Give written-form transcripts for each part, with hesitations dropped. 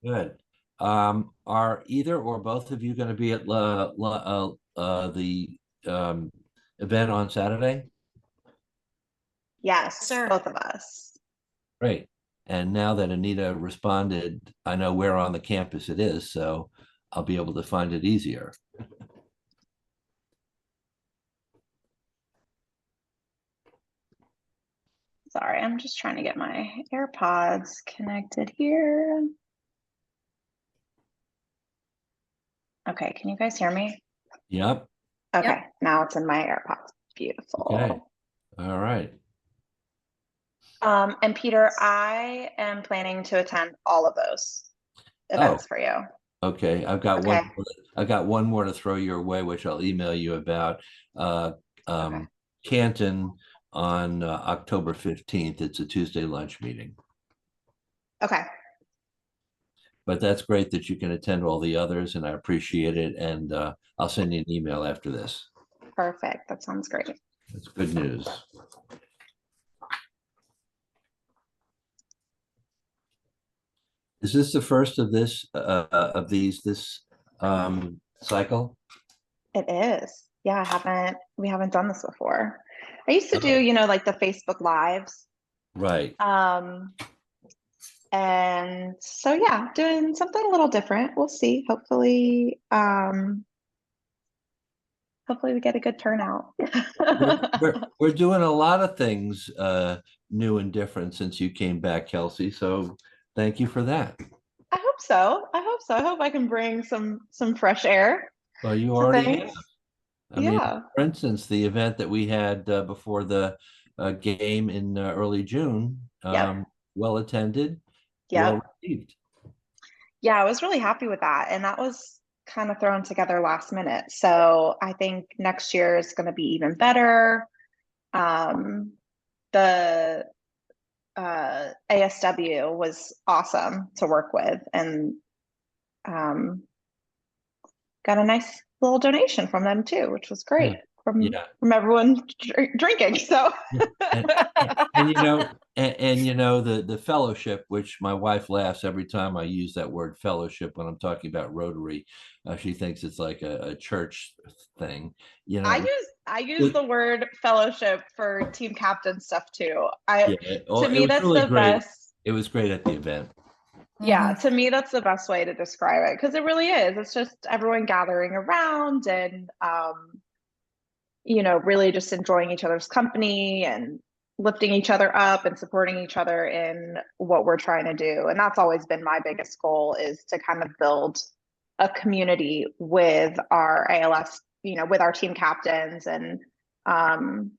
Good. Are either or both of you going to be at the event on Saturday? Yes, Sir. both of us. Great. And now that Anita responded, I know where on the campus it is, so I'll be able to find it easier. Sorry, I'm just trying to get my AirPods connected here. Okay, can you guys hear me? Yep. Okay, Yep. now it's in my AirPods. Okay. Beautiful. All right. And Peter, I am planning to attend all of those Oh, events for you. okay. Okay. I've got one more to throw your way, which I'll email you about. Uh, Okay. Canton on October 15th. It's a Tuesday lunch meeting. Okay. But that's great that you can attend all the others, and I appreciate it. And I'll send you an email after this. Perfect. That sounds great. That's good news. Is this the first of this cycle? It is. Yeah, we haven't done this before. I used to do, Oh, like the Facebook Lives. right. Um, and so yeah, doing something a little different. We'll see. Hopefully we get a good turnout. We're doing a lot of things new and different since you came back, Kelsey. So thank you for that. I hope so. I hope so. I hope I can bring some fresh air Well, you to already things. have. I mean, Yeah. for instance, the event that we had before the game in early June, Yep. well attended, well Yep. received. Yeah, I was really happy with that. And that was kind of thrown together last minute. So I think next year is going to be even better. Um, the ASW was awesome to work with and um, got a nice little donation from them too, which was Yeah, great yeah. from everyone drinking. So Yeah. And the fellowship, which my wife laughs every time I use that word fellowship when I'm talking about Rotary. She thinks it's like a church thing. You I know, use I use it, the word fellowship for team captain stuff too. I yeah, To it me was that's really the great. best. It was great at the event. Yeah, Mhm. to me that's the best way to describe it because it really is. It's just everyone gathering around and really just enjoying each other's company and lifting each other up and supporting each other in what we're trying to do. And that's always been my biggest goal is to kind of build a community with our ALS, with our team captains. And um,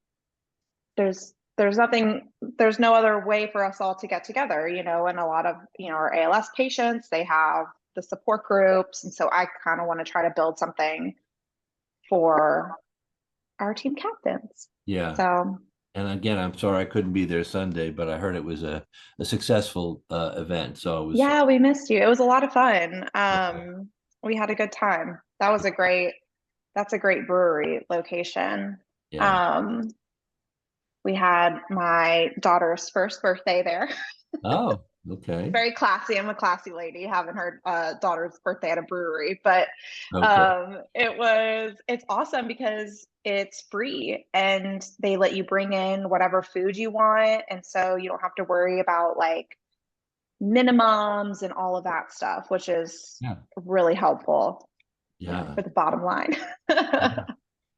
there's no other way for us all to get together, and a lot of, our ALS patients, they have the support groups. And so I kind of want to try to build something for our team captains. Yeah. So And again, I'm sorry I couldn't be there Sunday, but I heard it was a successful event. So it was, yeah, we missed you. It was a lot of fun. yeah, We had a good time. That's a great brewery location. yeah. Um, we had my daughter's first birthday there. Oh, okay. Very classy. I'm a classy lady, having her daughter's birthday at a brewery, but Okay. it's awesome because it's free and they let you bring in whatever food you want. And so you don't have to worry about like minimums and all of that stuff, which is Yeah. really helpful Yeah. for the bottom line. Yeah.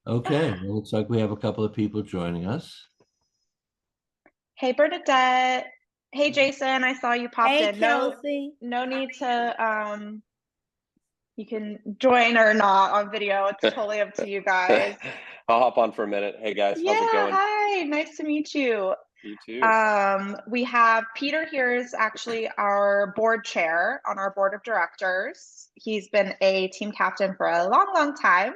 Okay. Well, looks like we have a couple of people joining us. Hey, Bernadette. Hey, Jason. I saw you popped Hey, in. No, Kelsey. no need to you can join or not on video. It's totally up to you guys. I'll hop on for a minute. Hey guys, Yeah, how's it going? hi. Nice to meet you. You too. We have Peter here is actually our board chair on our board of directors. He's been a team captain for a long, long time.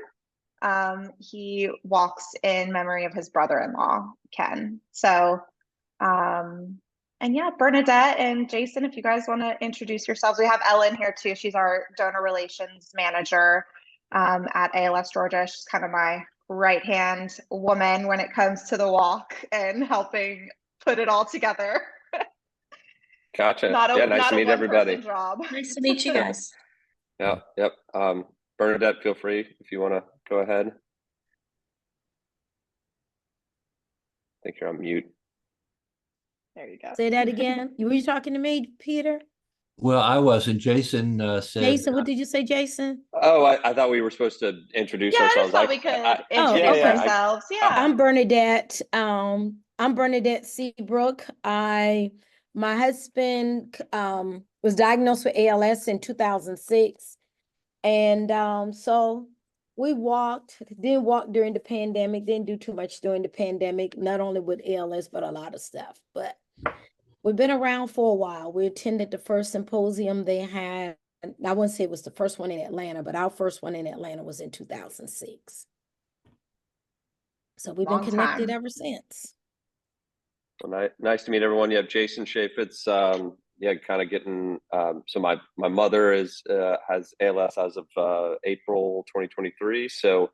He walks in memory of his brother-in-law, Ken. So, and yeah, Bernadette and Jason, if you guys want to introduce yourselves, we have Ellen here too. She's our donor relations manager at ALS Georgia. She's kind of my right-hand woman when it comes to the walk and helping put it all together. Gotcha. Not Yeah, a nice not to a meet everybody. one-person job. Nice to meet you guys. Yeah, yep. Bernadette, feel free if you want to go ahead. I think you're on mute. There you go. Say that again. Were you talking to me, Peter? Well, I wasn't. Jason said. Jason, what did you say, Jason? Oh, I thought we were supposed to introduce Yeah, I ourselves. just thought we could Oh, introduce okay. ourselves. Yeah. I'm Bernadette. I'm Bernadette Seabrook. My husband was diagnosed with ALS in 2006. And so we didn't walk during the pandemic, didn't do too much during the pandemic, not only with ALS, but a lot of stuff. But we've been around for a while. We attended the first symposium they had. I wouldn't say it was the first one in Atlanta, but our first one in Atlanta was in 2006. So we've been connected ever since. Well, nice to meet everyone. You have Jason Chaffetz. Yeah, kind of getting. So my mother has ALS as of April 2023. So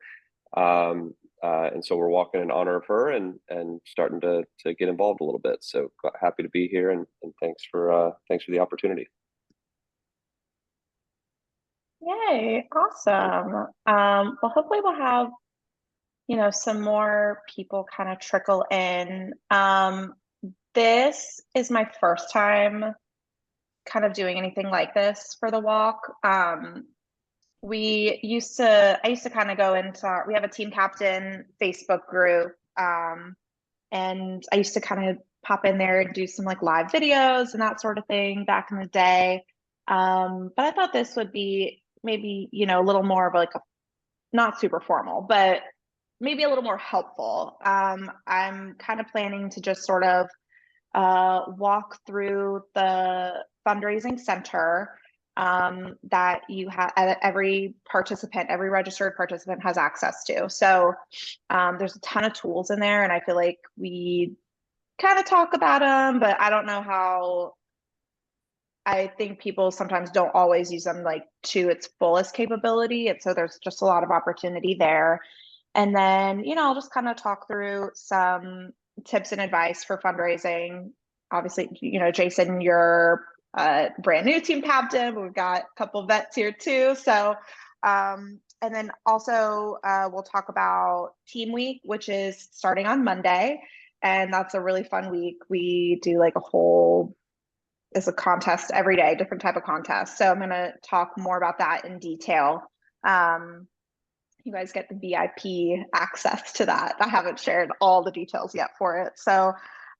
and so we're walking in honor of her and starting to get involved a little bit. So happy to be here and thanks for the opportunity. Yay, awesome. Well, hopefully we'll have, some more people kind of trickle in. This is my first time kind of doing anything like this for the walk. I used to kind of go into, we have a team captain Facebook group. And I used to kind of pop in there and do some like live videos and that sort of thing back in the day. But I thought this would be maybe, a little more of like not super formal, but maybe a little more helpful. I'm kind of planning to just sort of walk through the Fundraising Center that you have, every registered participant has access to. So there's a ton of tools in there, and I feel like we kind of talk about them, but I don't know how. I think people sometimes don't always use them like to its fullest capability. And so there's just a lot of opportunity there. And then, I'll just kind of talk through some tips and advice for fundraising. Obviously, Jason, you're a brand new team captain, but we've got a couple vets here too. So, and then also we'll talk about Team Week, which is starting on Monday. And that's a really fun week. We do like it's a contest every day, different type of contest. So I'm going to talk more about that in detail. You guys get the VIP access to that. I haven't shared all the details yet for it. So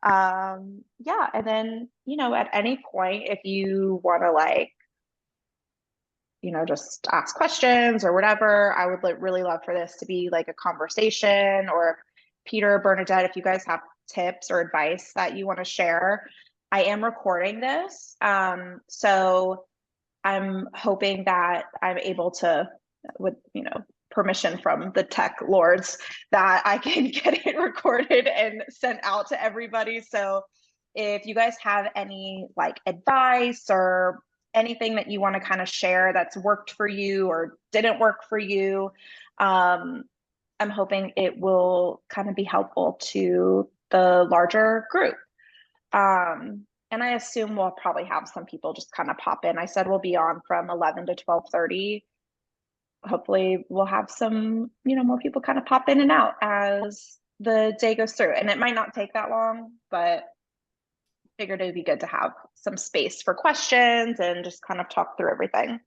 yeah, and then, at any point, if you want to just ask questions or whatever, I would really love for this to be like a conversation. Or Peter, Bernadette, if you guys have tips or advice that you want to share. I am recording this, so I'm hoping that I'm able to, with permission from the tech lords, that I can get it recorded and sent out to everybody. So if you guys have any like advice or anything that you want to kind of share that's worked for you or didn't work for you, I'm hoping it will kind of be helpful to the larger group. And I assume we'll probably have some people just kind of pop in. I said we'll be on from 11 to 12:30. Hopefully we'll have some, more people kind of pop in and out as the day goes through. And it might not take that long, but figured it'd be good to have some space for questions and just kind of talk through everything.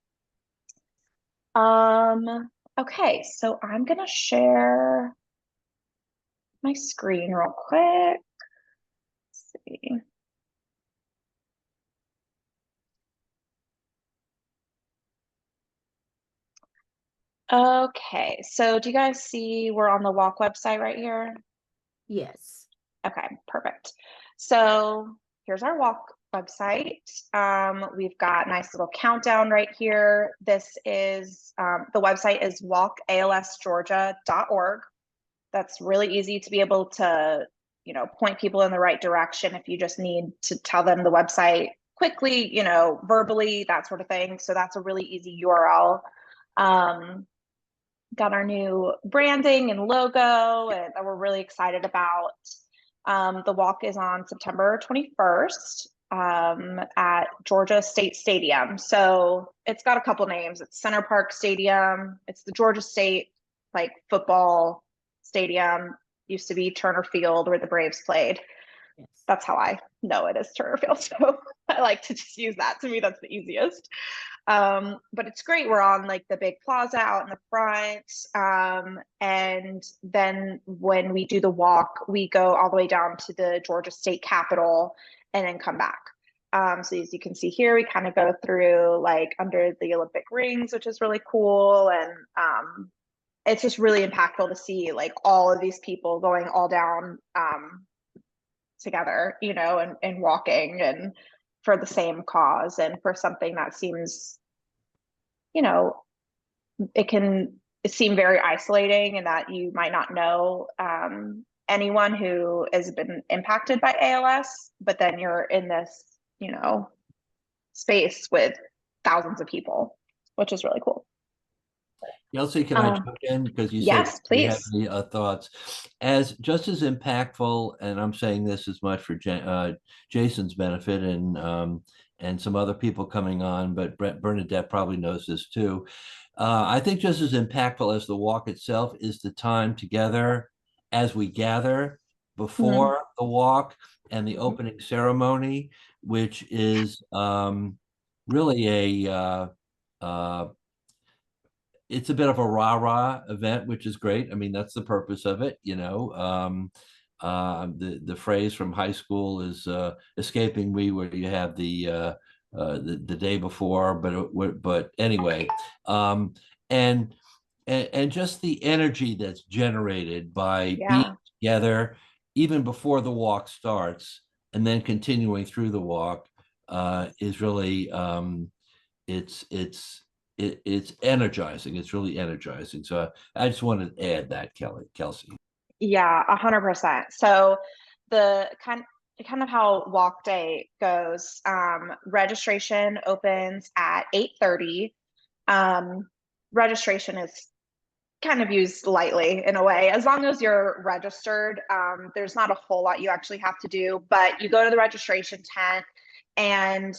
Okay, so I'm gonna share my screen real quick. Let's see. Okay, so do you guys see we're on the walk website right here? Yes. Okay, perfect. So here's our walk website. We've got a nice little countdown right here. This is, the website is walkalsgeorgia.org. That's really easy to be able to, point people in the right direction if you just need to tell them the website quickly, verbally, that sort of thing. So that's a really easy URL. Got our new branding and logo and that we're really excited about. The walk is on September 21st. at Georgia State Stadium. So it's got a couple names. It's Center Park Stadium. It's the Georgia State like football stadium. Used to be Turner Field where the Braves played. Yes. That's how I know it is Turner Field. So I like to just use that. To me, that's the easiest. But it's great. We're on like the big plaza out in the front. And then when we do the walk, we go all the way down to the Georgia State Capitol and then come back. So as you can see here, we kind of go through like under the Olympic rings, which is really cool. And it's just really impactful to see like all of these people going all down together, you know, and walking and for the same cause and for something that seems, you know, it can seem very isolating and that you might not know anyone who has been impacted by ALS, but then you're in this, you know, space with thousands of people, which is really cool. Kelsey, can I jump in? Because you said, Yes, do you have please. any thoughts? As just as impactful, and I'm saying this as much for Jason's benefit and some other people coming on, but Bernadette probably knows this too. I think just as impactful as the walk itself is the time together as we gather before the walk and the opening ceremony, which is really it's a bit of a rah-rah event, which is great. I mean, that's the purpose of it, you know. The phrase from high school is escaping me, where you have the day before, but anyway, and just the energy that's generated by being together even before the walk starts and then continuing through the walk is really it's energizing. It's really energizing. So I just wanted to add that, Kelsey. Yeah, 100%. So the kind of how walk day goes, registration opens at 8:30. Registration is kind of used lightly in a way. As long as you're registered, there's not a whole lot you actually have to do, but you go to the registration tent and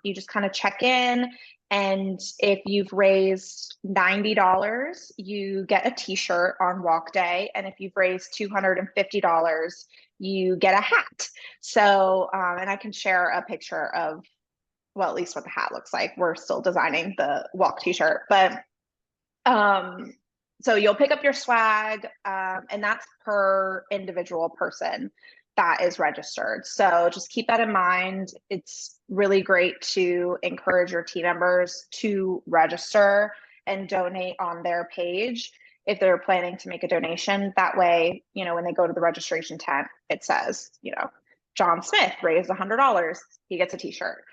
you just kind of check in. And if you've raised $90, you get a t-shirt on walk day. And if you've raised $250, you get a hat. So, and I can share a picture of, well, at least what the hat looks like. We're still designing the walk t-shirt, but so you'll pick up your swag, and that's per individual person that is registered. So just keep that in mind. It's really great to encourage your team members to register and donate on their page if they're planning to make a donation. That way, you know, when they go to the registration tent, it says, you know, John Smith raised $100, he gets a t-shirt.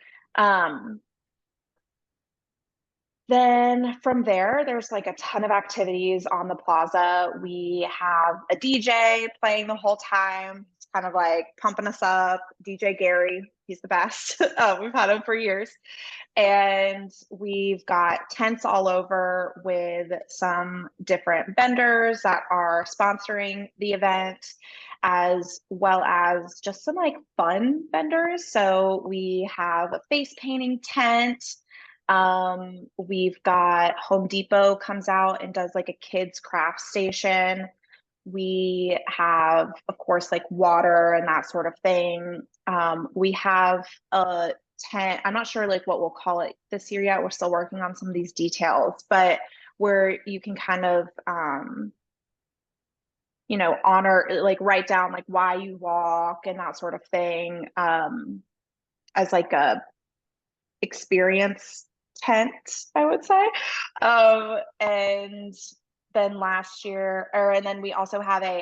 Then from there, there's like a ton of activities on the plaza. We have a DJ playing the whole time. It's kind of like pumping us up. DJ Gary, he's the best. We've had him for years. And we've got tents all over with some different vendors that are sponsoring the event, as well as just some like fun vendors. So we have a face painting tent. We've got Home Depot comes out and does like a kids craft station. We have, of course, like water and that sort of thing. We have a tent. I'm not sure like what we'll call it this year yet. We're still working on some of these details, but where you can kind of, you know, honor, like write down like why you walk and that sort of thing, as like a experience tent, I would say. And then last year, and then we also have a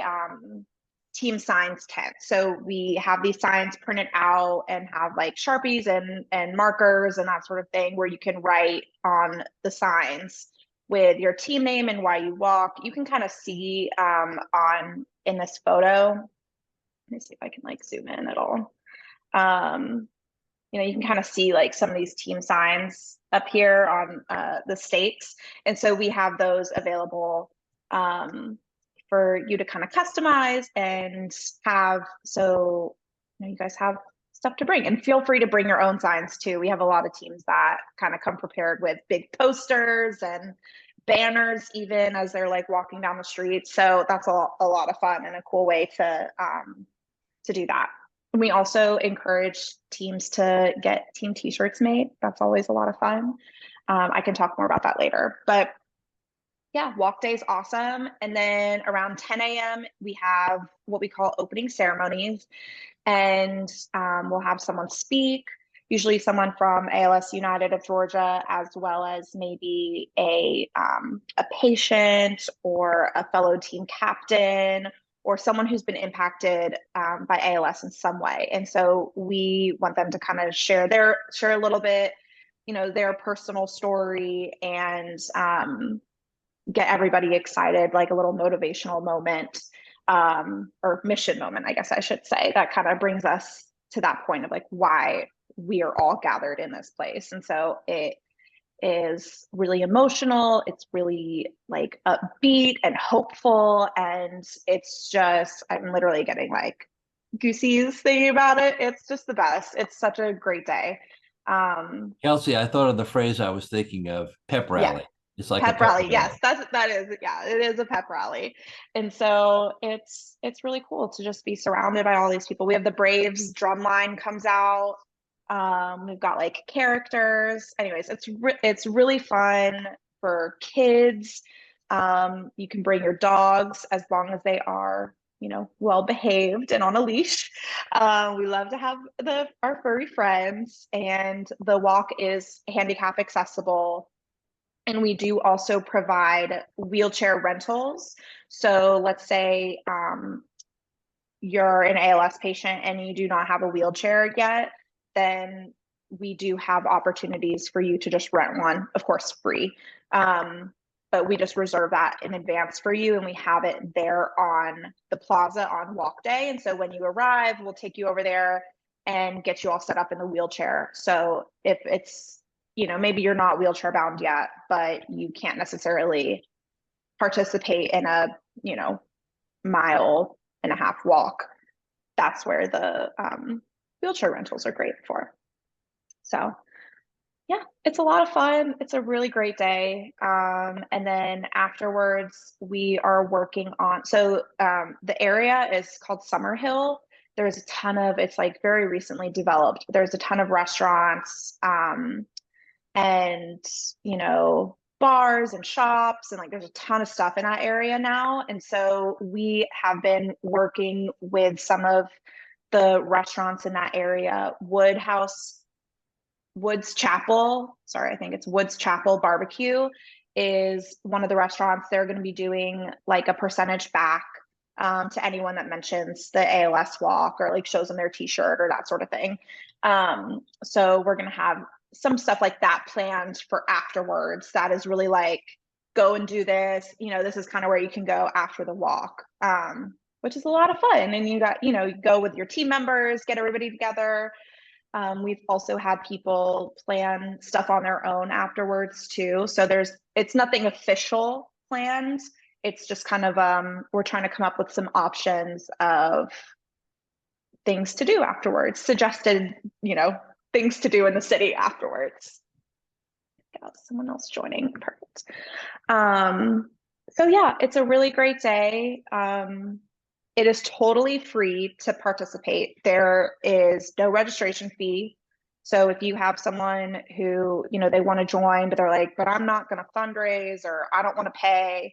team signs tent. So we have these signs printed out and have like Sharpies and markers and that sort of thing where you can write on the signs with your team name and why you walk. You can kind of see in this photo. Let me see if I can like zoom in at all. You know, you can kind of see like some of these team signs up here on the stakes. And so we have those available for you to kind of customize and have. So, you know, you guys have stuff to bring. And feel free to bring your own signs too. We have a lot of teams that kind of come prepared with big posters and banners even as they're like walking down the street. So that's a lot of fun and a cool way to do that. And we also encourage teams to get team t-shirts made. That's always a lot of fun. I can talk more about that later, but yeah, walk day is awesome. And then around 10 a.m. we have what we call opening ceremonies, and we'll have someone speak, usually someone from ALS United of Georgia, as well as maybe a patient or a fellow team captain or someone who's been impacted by ALS in some way. And so we want them to kind of share a little bit, their personal story and get everybody excited, like a little motivational moment or mission moment, I guess I should say, that kind of brings us to that point of like why we are all gathered in this place. And so it is really emotional. It's really like upbeat and hopeful. And it's just, I'm literally getting like goosies thinking about it. It's just the best. It's such a great day. Kelsey, I thought of the phrase I was thinking of, pep rally. Yeah. It's like Pep a pep rally. rally. Yes, it is a pep rally. And so it's really cool to just be surrounded by all these people. We have the Braves drum line comes out. We've got like characters. Anyways, it's really fun for kids. You can bring your dogs as long as they are, well behaved and on a leash. We love to have our furry friends, and the walk is handicap accessible. And we do also provide wheelchair rentals. So let's say you're an ALS patient and you do not have a wheelchair yet, then we do have opportunities for you to just rent one, of course, free. But we just reserve that in advance for you, and we have it there on the plaza on walk day. And so when you arrive, we'll take you over there and get you all set up in the wheelchair. So if it's, maybe you're not wheelchair bound yet, but you can't necessarily participate in a, 1.5 mile walk, that's where the wheelchair rentals are great for. So yeah, it's a lot of fun. It's a really great day. And then afterwards we are working on, so the area is called Summerhill. There's a ton of, it's like very recently developed. There's a ton of restaurants and, bars and shops, and like there's a ton of stuff in that area now. And so we have been working with some of the restaurants in that area. Woods Chapel, sorry, I think it's Woods Chapel Barbecue is one of the restaurants. They're going to be doing like a percentage back to anyone that mentions the ALS walk or like shows them their t-shirt or that sort of thing. So we're going to have some stuff like that planned for afterwards. That is really like, go and do this. This is kind of where you can go after the walk, which is a lot of fun. And you got, you go with your team members, get everybody together. We've also had people plan stuff on their own afterwards too. So it's nothing official planned. It's just kind of, we're trying to come up with some options of things to do afterwards, suggested, things to do in the city afterwards. Got someone else joining. Perfect. So yeah, it's a really great day. It is totally free to participate. There is no registration fee. So if you have someone who, they want to join, but they're like, but I'm not going to fundraise or I don't want to pay,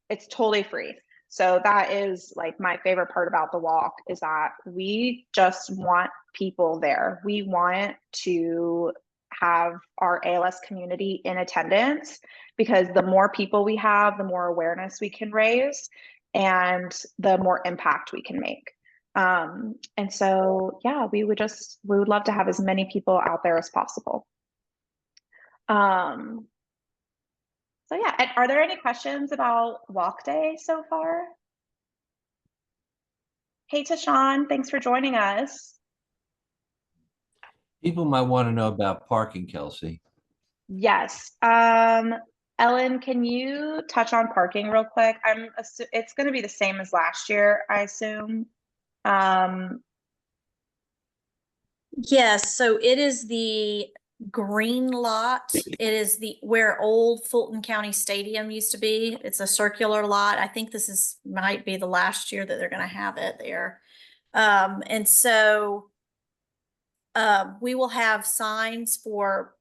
it's totally free. So that is like my favorite part about the walk, is that we just want people there. We want to have our ALS community in attendance, because the more people we have, the more awareness we can raise and the more impact we can make. And so, yeah, we would love to have as many people out there as possible. So yeah, are there any questions about walk day so far? Hey, Tashawn, thanks for joining us. People might want to know about parking, Kelsey. Yes. Ellen, can you touch on parking real quick? It's going to be the same as last year, I assume. Yes, so it is the green lot. It is where old Fulton County Stadium used to be. It's a circular lot. I think this might be the last year that they're gonna have it there. And so we will have signs for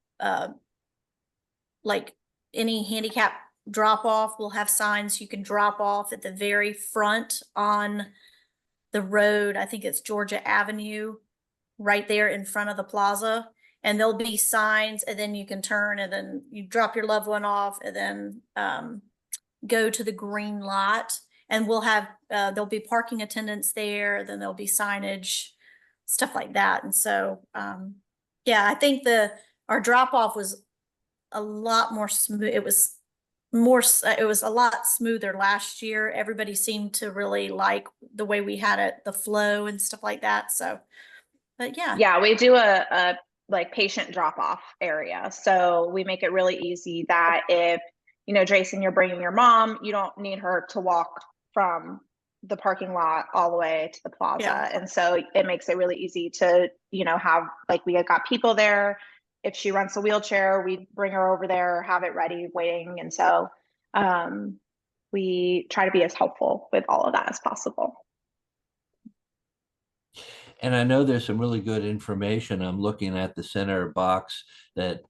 like any handicap drop off. We'll have signs you can drop off at the very front on the road. I think it's Georgia Avenue, right there in front of the plaza. And there'll be signs, and then you can turn, and then you drop your loved one off, and then go to the green lot. And we'll have there'll be parking attendants there. Then there'll be signage, stuff like that. And so, yeah, I think our drop off was a lot more smooth. It was a lot smoother last year. Everybody seemed to really like the way we had it, the flow and stuff like that. So, but yeah. Yeah, we do a like patient drop off area. So we make it really easy that if, you know, Jason, you're bringing your mom, you don't need her to walk from the parking lot all the way to the plaza. Yeah. And so it makes it really easy to, you know, have, like, we have got people there. If she rents a wheelchair, we bring her over there, have it ready, waiting. And so we try to be as helpful with all of that as possible. And I know there's some really good information. I'm looking at the center box that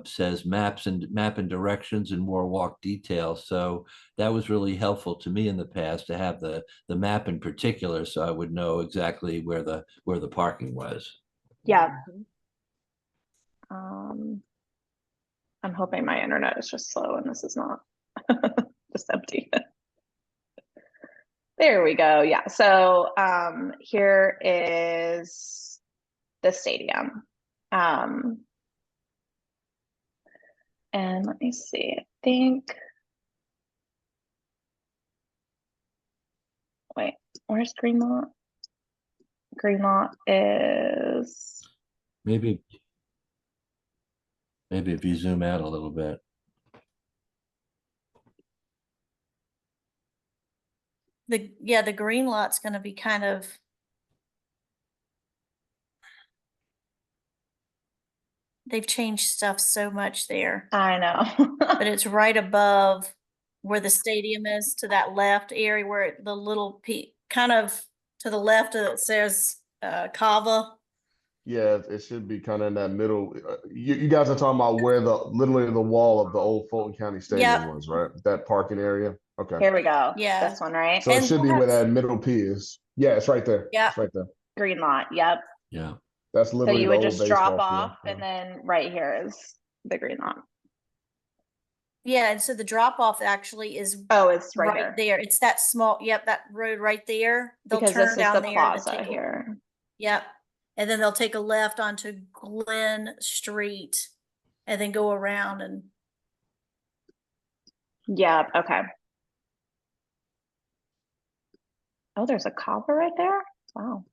says map and directions and more walk details. So that was really helpful to me in the past to have the map in particular, so I would know exactly where the parking was. Yeah. I'm hoping my internet is just slow and this is not just empty. There we go. Yeah. So here is the stadium. And let me see. I think. Wait, where's Greenlaw? Greenlaw is. Maybe if you zoom out a little bit. The green lot's going to be kind of. They've changed stuff so much there. I know. But it's right above where the stadium is, to that left area where the little kind of to the left of it says Kava. Yeah, it should be kind of in that middle. You guys are talking about where literally the wall of the old Fulton County Stadium was, right? That parking area. Okay. Here we go. Yeah. This one, right? So it should be where that middle P is. Yeah, it's right there. Yeah. It's right there. Green lot. Yep. Yeah. That's So literally you the would old just drop baseball off, field. and then right here is the green lot. Yeah, and so the drop off actually is It's right there. It's that small, that road right there. They'll because turn this is down the there. plaza here. Yep. And then they'll take a left onto Glen Street and then go around and. Yeah. Okay. Oh, there's a Kava right there. Wow.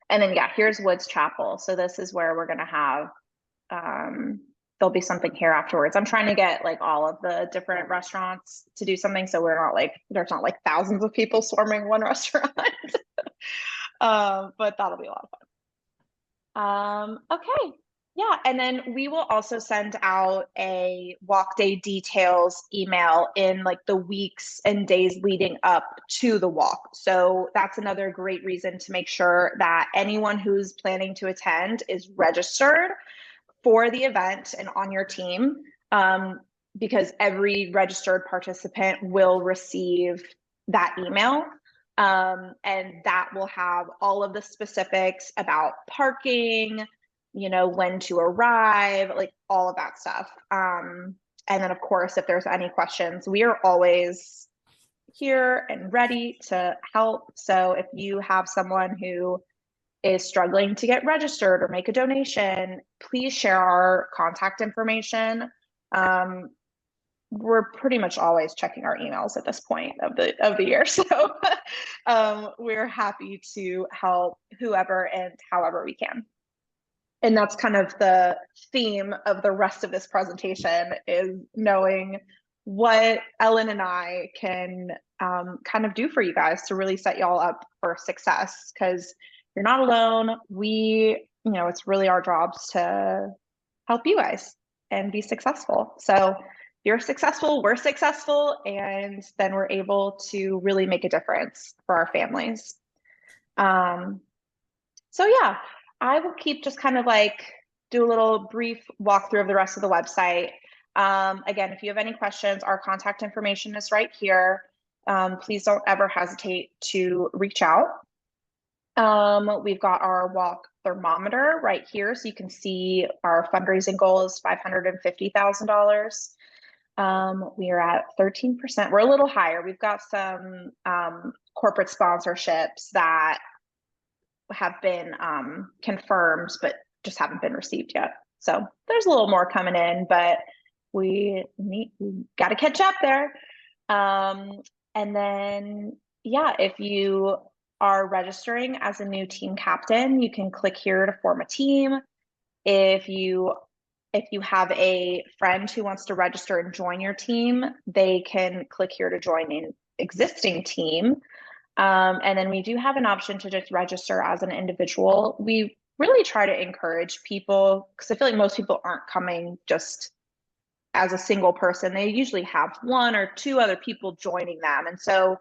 And then, yeah, here's Woods Chapel. So this is where we're going to have, there'll be something here afterwards. I'm trying to get like all of the different restaurants to do something. So we're not like, there's not like thousands of people swarming one restaurant. But that'll be a lot of fun. Okay. Yeah. And then we will also send out a walk day details email in like the weeks and days leading up to the walk. So that's another great reason to make sure that anyone who's planning to attend is registered for the event and on your team, because every registered participant will receive that email. And that will have all of the specifics about parking, you know, when to arrive, like all of that stuff. And then of course, if there's any questions, we are always here and ready to help. So if you have someone who is struggling to get registered or make a donation, please share our contact information. We're pretty much always checking our emails at this point of the year. So we're happy to help whoever and however we can. And that's kind of the theme of the rest of this presentation, is knowing what Ellen and I can kind of do for you guys to really set y'all up for success, because you're not alone. We you know, it's really our jobs to help you guys and be successful. So if you're successful, we're successful, and then we're able to really make a difference for our families. So yeah, I will keep just kind of like do a little brief walkthrough of the rest of the website. Again, if you have any questions, our contact information is right here. Please don't ever hesitate to reach out. We've got our walk thermometer right here, so you can see our fundraising goal is $550,000. We are at 13%. We're a little higher. We've got some corporate sponsorships that have been confirmed, but just haven't been received yet. So there's a little more coming in, but we got to catch up there. And then, yeah, if you are registering as a new team captain, you can click here to form a team. If you have a friend who wants to register and join your team, they can click here to join an existing team. And then we do have an option to just register as an individual. We really try to encourage people, because I feel like most people aren't coming just as a single person. They usually have one or two other people joining them. And so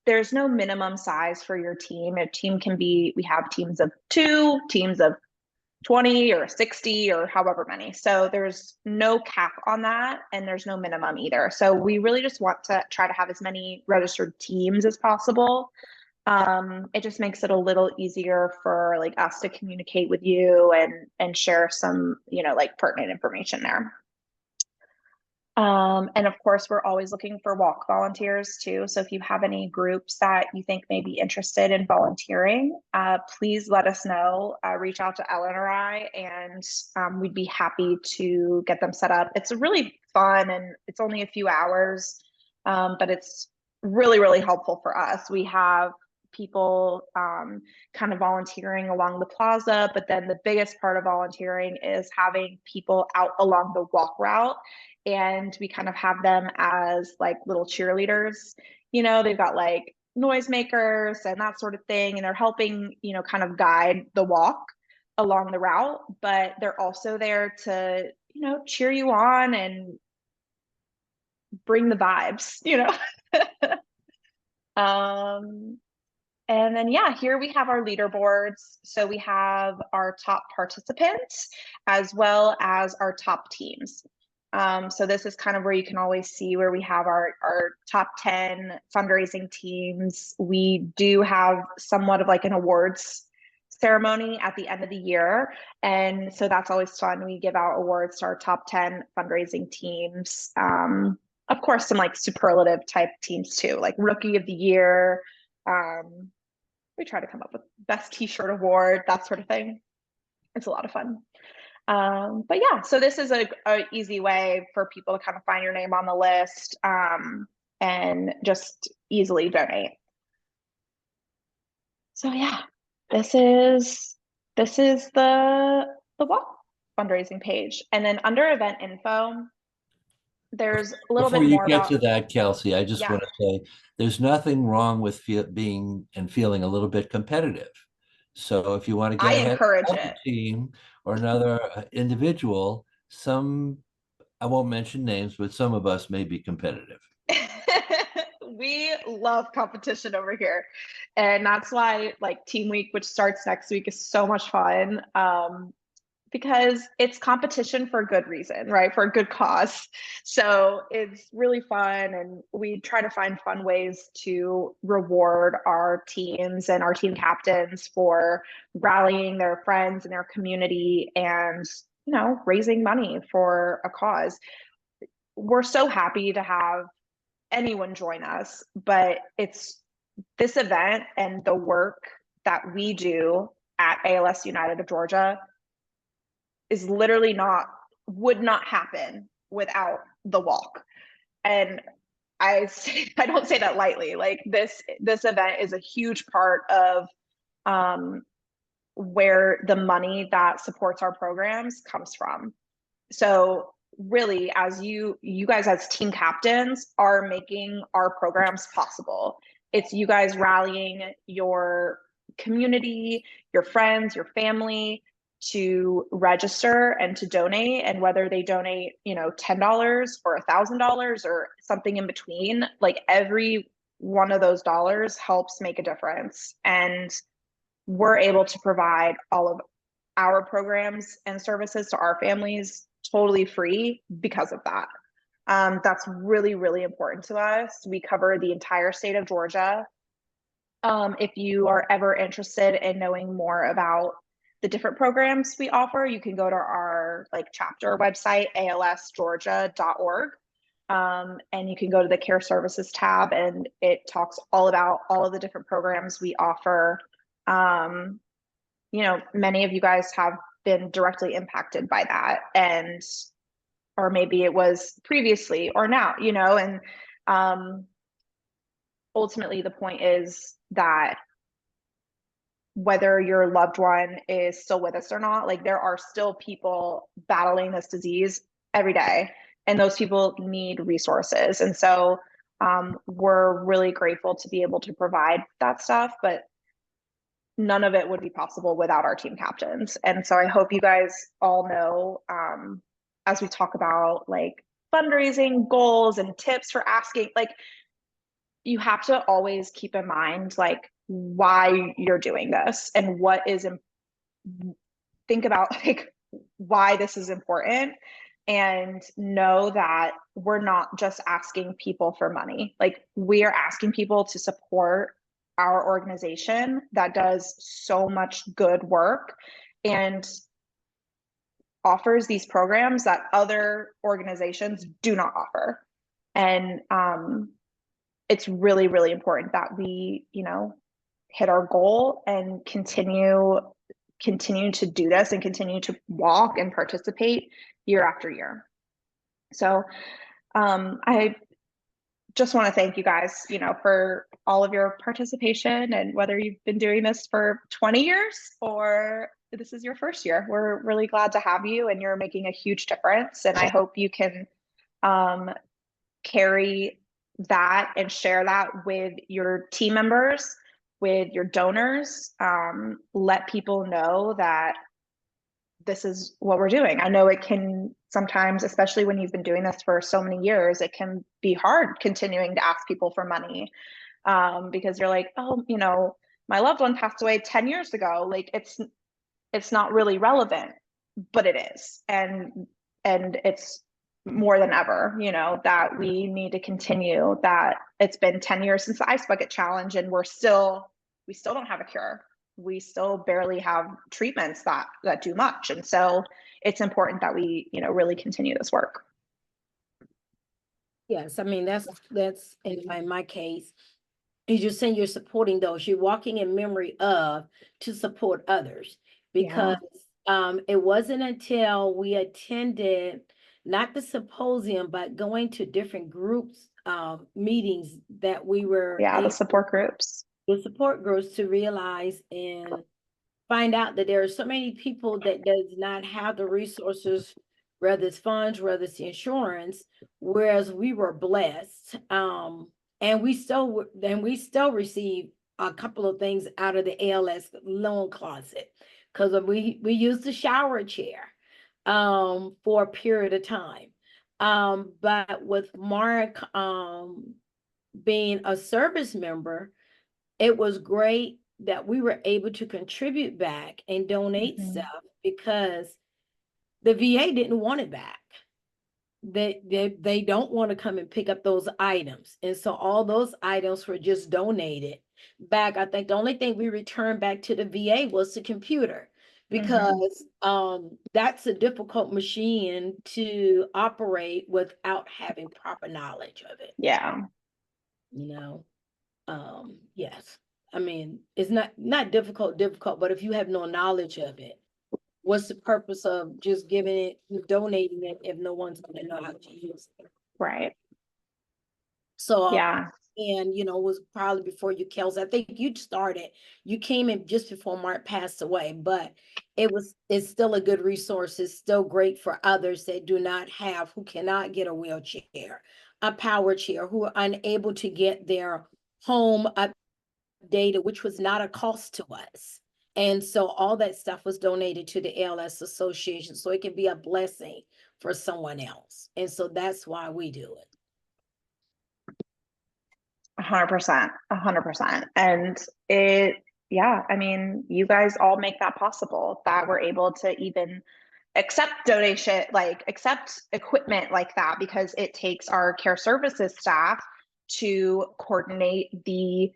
there's no minimum size for your team. A team can be, we have teams of 2, teams of 20 or 60 or however many. So there's no cap on that, and there's no minimum either. So we really just want to try to have as many registered teams as possible. It just makes it a little easier for like us to communicate with you and share some, you know, like pertinent information there. And of course, we're always looking for walk volunteers too. So if you have any groups that you think may be interested in volunteering, please let us know. Reach out to Ellen or I, and we'd be happy to get them set up. It's really fun, and it's only a few hours, but it's really, really helpful for us. We have people kind of volunteering along the plaza, but then the biggest part of volunteering is having people out along the walk route. And we kind of have them as like little cheerleaders. You know, they've got like noisemakers and that sort of thing, and they're helping, you know, kind of guide the walk along the route, but they're also there to, you know, cheer you on and bring the vibes, you know. And then, yeah, here we have our leaderboards. So we have our top participants as well as our top teams. So this is kind of where you can always see where we have our top 10 fundraising teams. We do have somewhat of like an awards ceremony at the end of the year. And so that's always fun. We give out awards to our top 10 fundraising teams. Of course, some like superlative type teams too, like Rookie of the Year. We try to come up with best t-shirt award, that sort of thing. It's a lot of fun. But yeah, so this is a easy way for people to kind of find your name on the list and just easily donate. So yeah, this is the walk fundraising page. And then under event info, there's a little Before bit you more get about to that, Kelsey, I just Yeah. want to say there's nothing wrong with being and feeling a little bit competitive. So if you want to get I ahead encourage of it. a team or another individual, I won't mention names, but some of us may be competitive. We love competition over here, and that's why like Team Week, which starts next week, is so much fun, because it's competition for a good reason, right? For a good cause. So it's really fun, and we try to find fun ways to reward our teams and our team captains for rallying their friends and their community and, you know, raising money for a cause. We're so happy to have anyone join us, but it's this event and the work that we do at ALS United of Georgia is literally would not happen without the walk. And I don't say that lightly. Like this event is a huge part of where the money that supports our programs comes from. So really, as you guys as team captains are making our programs possible. It's you guys rallying your community, your friends, your family to register and to donate. And whether they donate, you know, $10 or $1,000 or something in between, like every one of those dollars helps make a difference. And we're able to provide all of our programs and services to our families totally free because of that. That's really, really important to us. We cover the entire state of Georgia. If you are ever interested in knowing more about the different programs we offer, you can go to our like chapter website, alsgeorgia.org. And you can go to the care services tab, and it talks all about all of the different programs we offer. You know, many of you guys have been directly impacted by that, and or maybe it was previously or now, you know, and ultimately the point is that whether your loved one is still with us or not, like there are still people battling this disease every day, and those people need resources. And so we're really grateful to be able to provide that stuff, but none of it would be possible without our team captains. And so I hope you guys all know, as we talk about like fundraising goals and tips for asking, like you have to always keep in mind like why you're doing this and what is, think about like why this is important, and know that we're not just asking people for money. Like we are asking people to support our organization that does so much good work and offers these programs that other organizations do not offer. And it's really, really important that we, you know, hit our goal and continue to do this and continue to walk and participate year after year. So I just want to thank you guys, you know, for all of your participation, and whether you've been doing this for 20 years or this is your first year, we're really glad to have you, and you're making a huge difference. And I hope you can carry that and share that with your team members, with your donors. Let people know that this is what we're doing. I know it can sometimes, especially when you've been doing this for so many years, it can be hard continuing to ask people for money, because you're like, oh, you know, my loved one passed away 10 years ago. Like it's not really relevant, but it is. And it's more than ever, you know, that we need to continue, that it's been 10 years since the Ice Bucket Challenge, and we still don't have a cure. We still barely have treatments that do much. And so it's important that we, you know, really continue this work. Yes, I mean, that's in my case, is you're saying you're supporting those, you're walking in memory of to support others. Because it wasn't until we attended not the symposium, but going to different groups, meetings, that we were the support groups. The support groups, to realize and find out that there are so many people that does not have the resources, whether it's funds, whether it's insurance, whereas we were blessed. And we still receive a couple of things out of the ALS loan closet, because we used the shower chair for a period of time. But with Mark being a service member, it was great that we were able to contribute back and donate stuff, because the VA didn't want it back. They don't want to come and pick up those items. And so all those items were just donated back. I think the only thing we returned back to the VA was the computer, because that's a difficult machine to operate without having proper knowledge of it. Yeah. You know, yes. I mean, it's not difficult, but if you have no knowledge of it, what's the purpose of just giving it, donating it, if no one's going to know how to use it? Right. So, and you know, it was probably before you, Kels. I think you came in just before Mark passed away, but it's still a good resource. It's still great for others that do not have, who cannot get a wheelchair, a power chair, who are unable to get their home up data, which was not a cost to us. And so all that stuff was donated to the ALS Association, so it can be a blessing for someone else. And so that's why we do it. 100%, 100%. And yeah, I mean, you guys all make that possible, that we're able to even accept donation, like accept equipment like that, because it takes our care services staff to coordinate the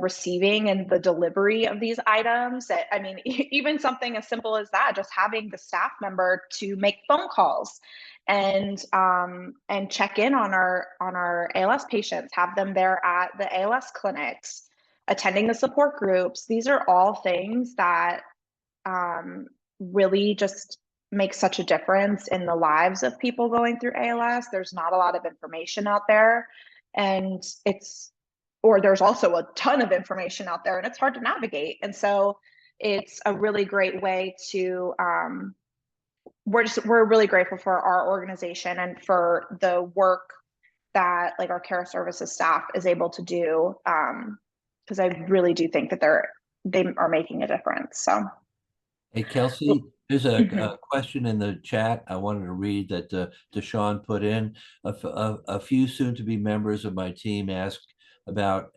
receiving and the delivery of these items. I mean, even something as simple as that, just having the staff member to make phone calls and check in on our ALS patients, have them there at the ALS clinics, attending the support groups. These are all things that really just make such a difference in the lives of people going through ALS. There's not a lot of information out there, and there's also a ton of information out there and it's hard to navigate. And so it's a really great way to, we're really grateful for our organization and for the work that like our care services staff is able to do. Because I really do think that they are making a difference. So. Hey, Kelsey, there's a question in the chat I wanted to read that Deshawn put in. A few soon-to-be members of my team asked about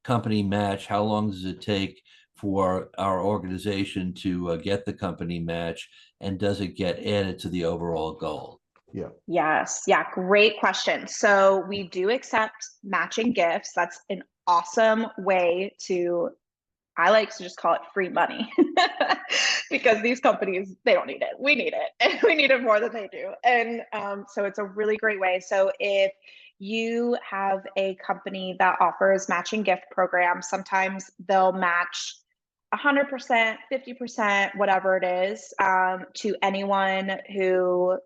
company match. How long does it take for our organization to get the company match, and does it get added to the overall goal? Yeah. Yes. Yeah. Great question. So we do accept matching gifts. That's an awesome way to, I like to just call it free money because these companies, they don't need it. We need it, and we need it more than they do. And so it's a really great way. So if you have a company that offers matching gift programs, sometimes they'll match 100%, 50%, whatever it is, to anyone who,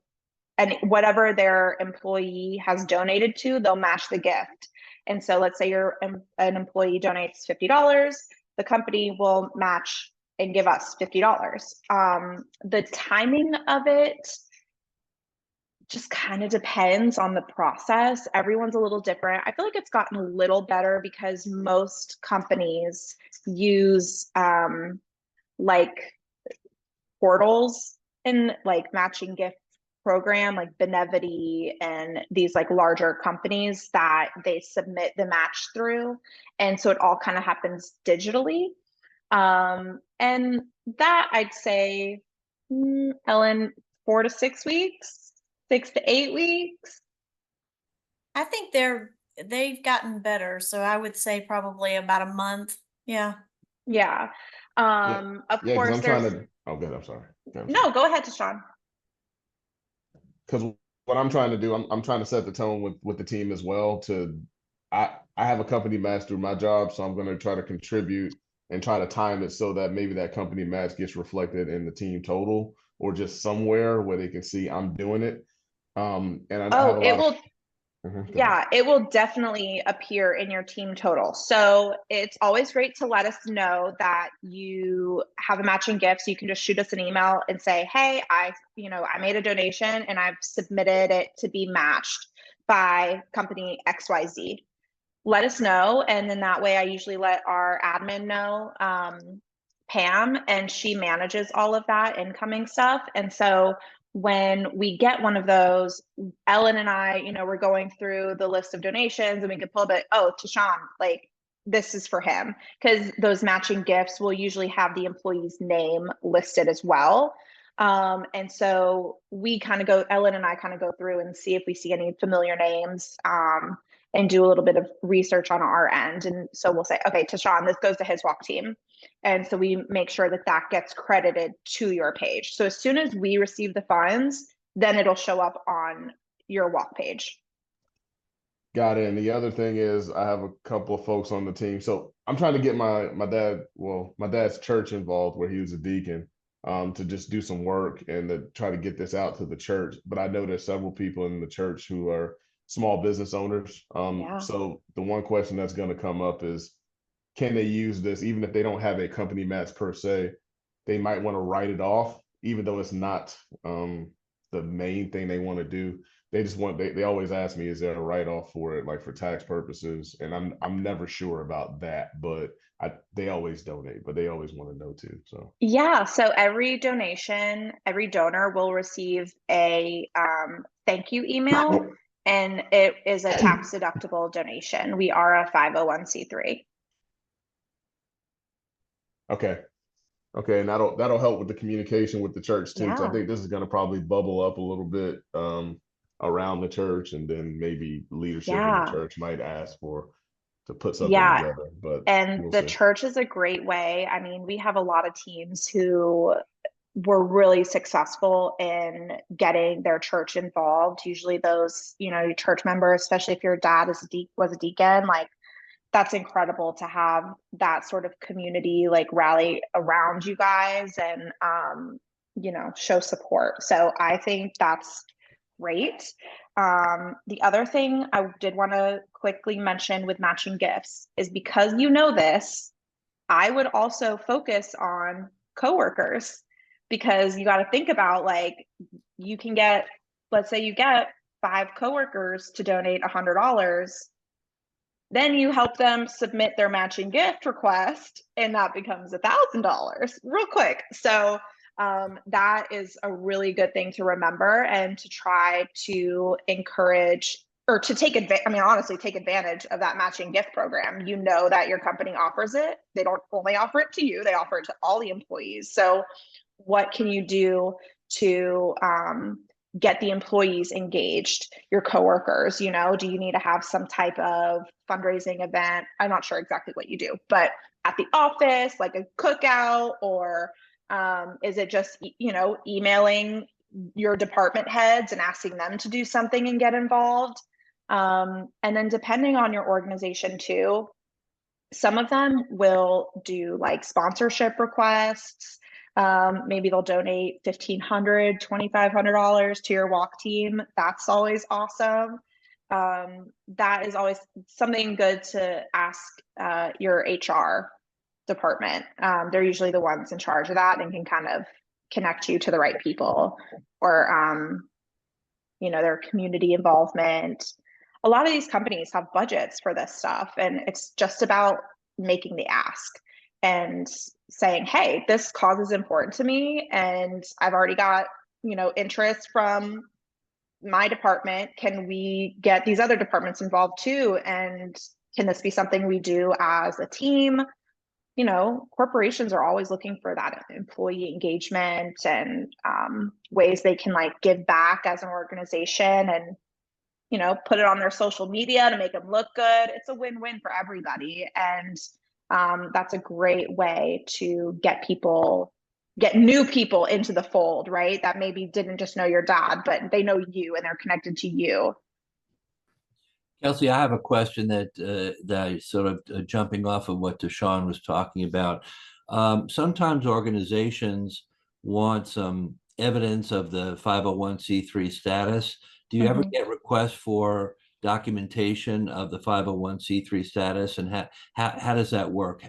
and whatever their employee has donated to, they'll match the gift. And so let's say an employee donates $50, the company will match and give us $50. The timing of it just kind of depends on the process. Everyone's a little different. I feel like it's gotten a little better because most companies use like portals and like matching gift program, like Benevity and these like larger companies that they submit the match through. And so it all kind of happens digitally. And that I'd say, Ellen, 4 to 6 weeks, 6 to 8 weeks. I think they've gotten better. So I would say probably about a month. Yeah. Yeah. Of course, I'm trying to, oh, good. I'm sorry. No, go ahead, Deshawn. Because what I'm trying to do, I'm trying to set the tone with the team as well. I have a company match through my job, so I'm going to try to contribute and try to time it so that maybe that company match gets reflected in the team total or just somewhere where they can see I'm doing it. And I have a lot of. Yeah, it will definitely appear in your team total. So it's always great to let us know that you have a matching gift. So you can just shoot us an email and say, hey, I made a donation and I've submitted it to be matched by company XYZ. Let us know. And then that way I usually let our admin know, Pam, and she manages all of that incoming stuff. And so when we get one of those, Ellen and I, we're going through the list of donations and we can pull a bit, oh, Tashawn, like this is for him. Because those matching gifts will usually have the employee's name listed as well. And so Ellen and I kind of go through and see if we see any familiar names, and do a little bit of research on our end. And so we'll say, okay, Tashawn, this goes to his walk team. And so we make sure that gets credited to your page. So as soon as we receive the funds, then it'll show up on your walk page. Got it. And the other thing is I have a couple of folks on the team. So I'm trying to get my dad's church involved, where he was a deacon, to just do some work and to try to get this out to the church. But I know there's several people in the church who are small business owners. So the one question that's going to come up is, can they use this even if they don't have a company match per se? They might want to write it off, even though it's not the main thing they want to do. They just want, they always ask me, is there a write-off for it, like for tax purposes? And I'm never sure about that, but they always donate, but they always want to know too. So Yeah, so every donation, every donor will receive a thank you email, and it is a tax deductible donation. We are a 501c3. okay. Okay, and that'll help with the communication with the church too. So I Yeah. think this is going to probably bubble up a little bit around the church, and then maybe leadership in the Yeah. church might ask to put something Yeah. together. But And we'll the see. church is a great way. I mean, we have a lot of teams who were really successful in getting their church involved. Usually those, your church members, especially if your dad was a deacon, like that's incredible to have that sort of community like rally around you guys and show support. So I think that's great. The other thing I did want to quickly mention with matching gifts is, because this, I would also focus on coworkers, because you got to think about, like, you can get, let's say you get 5 coworkers to donate $100. Then you help them submit their matching gift request, and that becomes $1,000 real quick. So that is a really good thing to remember, and to try to encourage, or to take advantage. I mean, honestly, take advantage of that matching gift program. You know that your company offers it. They don't only offer it to you; they offer it to all the employees. So, what can you do to get the employees engaged, your coworkers? Do you need to have some type of fundraising event? I'm not sure exactly what you do, but at the office, like a cookout, or is it just, emailing your department heads and asking them to do something and get involved? And then depending on your organization too, some of them will do like sponsorship requests. Maybe they'll donate $1,500, $2,500 to your walk team. That's always awesome. That is always something good to ask your HR department. They're usually the ones in charge of that and can kind of connect you to the right people, or their community involvement. A lot of these companies have budgets for this stuff, and it's just about making the ask and saying, hey, this cause is important to me, and I've already got, interest from my department. Can we get these other departments involved too? And can this be something we do as a team? Corporations are always looking for that employee engagement and ways they can like give back as an organization, and put it on their social media to make them look good. It's a win-win for everybody, and that's a great way to get new people into the fold, right? That maybe didn't just know your dad, but they know you and they're connected to you. Kelsey, I have a question that is sort of jumping off of what Deshaun was talking about. Sometimes organizations want some evidence of the 501c3 status. Do you ever get requests for documentation of the 501c3 status, and how does that work?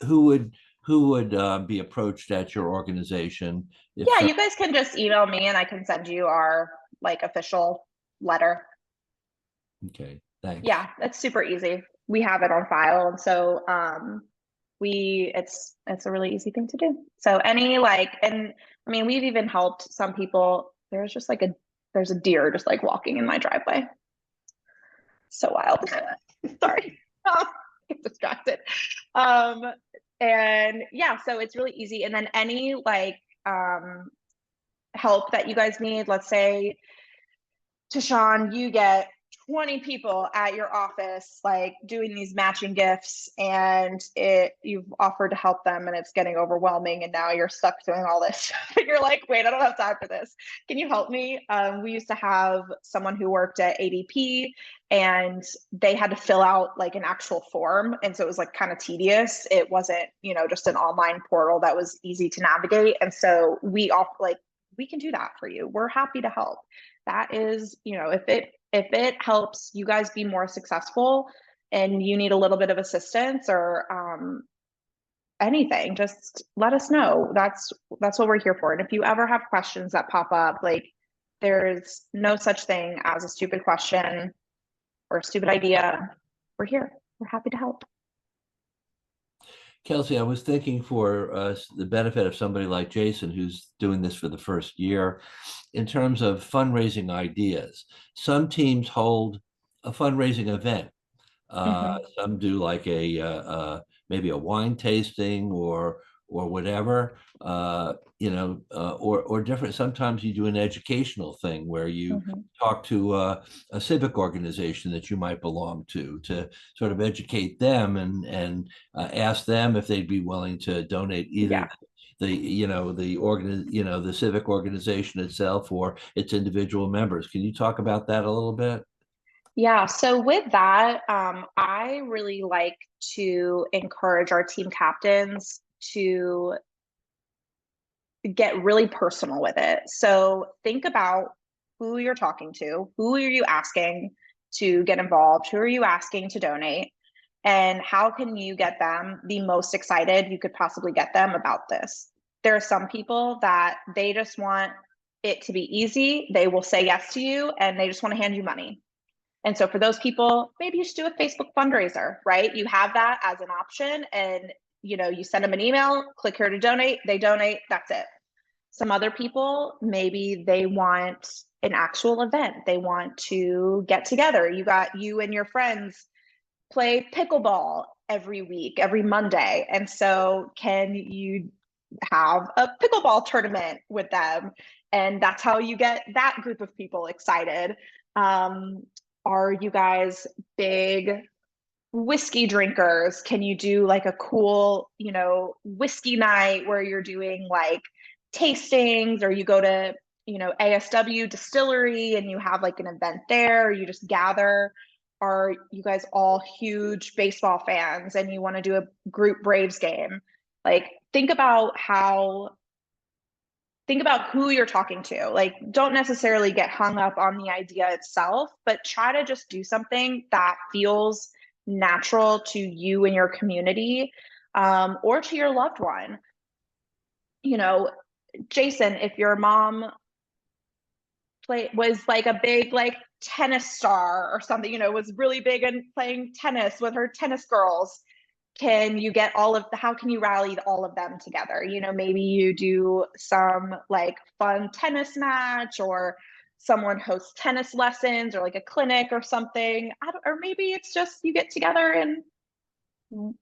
Who would be approached at your organization? Yeah, you guys can just email me and I can send you our like official letter. Okay, thanks. Yeah, it's super easy. We have it on file, and so it's a really easy thing to do. So and I mean, we've even helped some people. There's just like there's a deer just like walking in my driveway. So wild. Sorry. Get distracted. And yeah, so it's really easy. And then any help that you guys need, let's say, Tashawn, you get 20 people at your office like doing these matching gifts, and you've offered to help them and it's getting overwhelming, and now you're stuck doing all this. You're like, wait, I don't have time for this. Can you help me? We used to have someone who worked at ADP, and they had to fill out like an actual form, and so it was like kind of tedious. It wasn't, just an online portal that was easy to navigate. And so we can do that for you. We're happy to help. That is, if it helps you guys be more successful and you need a little bit of assistance or anything, just let us know. That's what we're here for. And if you ever have questions that pop up, like There's no such thing as a stupid question or a stupid idea. We're here. We're happy to help. Kelsey, I was thinking for the benefit of somebody like Jason, who's doing this for the first year, in terms of fundraising ideas, some teams hold a fundraising event. Some do like a maybe a wine tasting or whatever, or different. Sometimes you do an educational thing where you talk to a civic organization that you might belong to sort of educate them and ask them if they'd be willing to donate either the civic organization itself or its individual members. Can you talk about that a little bit? Yeah, so with that, I really like to encourage our team captains to get really personal with it. So think about who you're talking to, who are you asking to get involved, who are you asking to donate, and how can you get them the most excited you could possibly get them about this. There are some people that they just want it to be easy. They will say yes to you and they just want to hand you money. And so for those people, maybe you should do a Facebook fundraiser, right? You have that as an option and you send them an email, click here to donate, they donate, that's it. Some other people, maybe they want an actual event. They want to get together. You and your friends play pickleball every week, every Monday. And so can you have a pickleball tournament with them? And that's how you get that group of people excited. Are you guys big whiskey drinkers? Can you do like a cool, whiskey night where you're doing like tastings, or you go to, ASW distillery and you have like an event there, or you just gather? Are you guys all huge baseball fans and you want to do a group Braves game? Like, think about who you're talking to. Like, don't necessarily get hung up on the idea itself, but try to just do something that feels natural to you and your community, or to your loved one. Jason, if your mom was like a big like tennis star or something, was really big and playing tennis with her tennis girls, can you get how can you rally all of them together? Maybe you do some like fun tennis match, or someone hosts tennis lessons or like a clinic or something. Or maybe it's just you get together and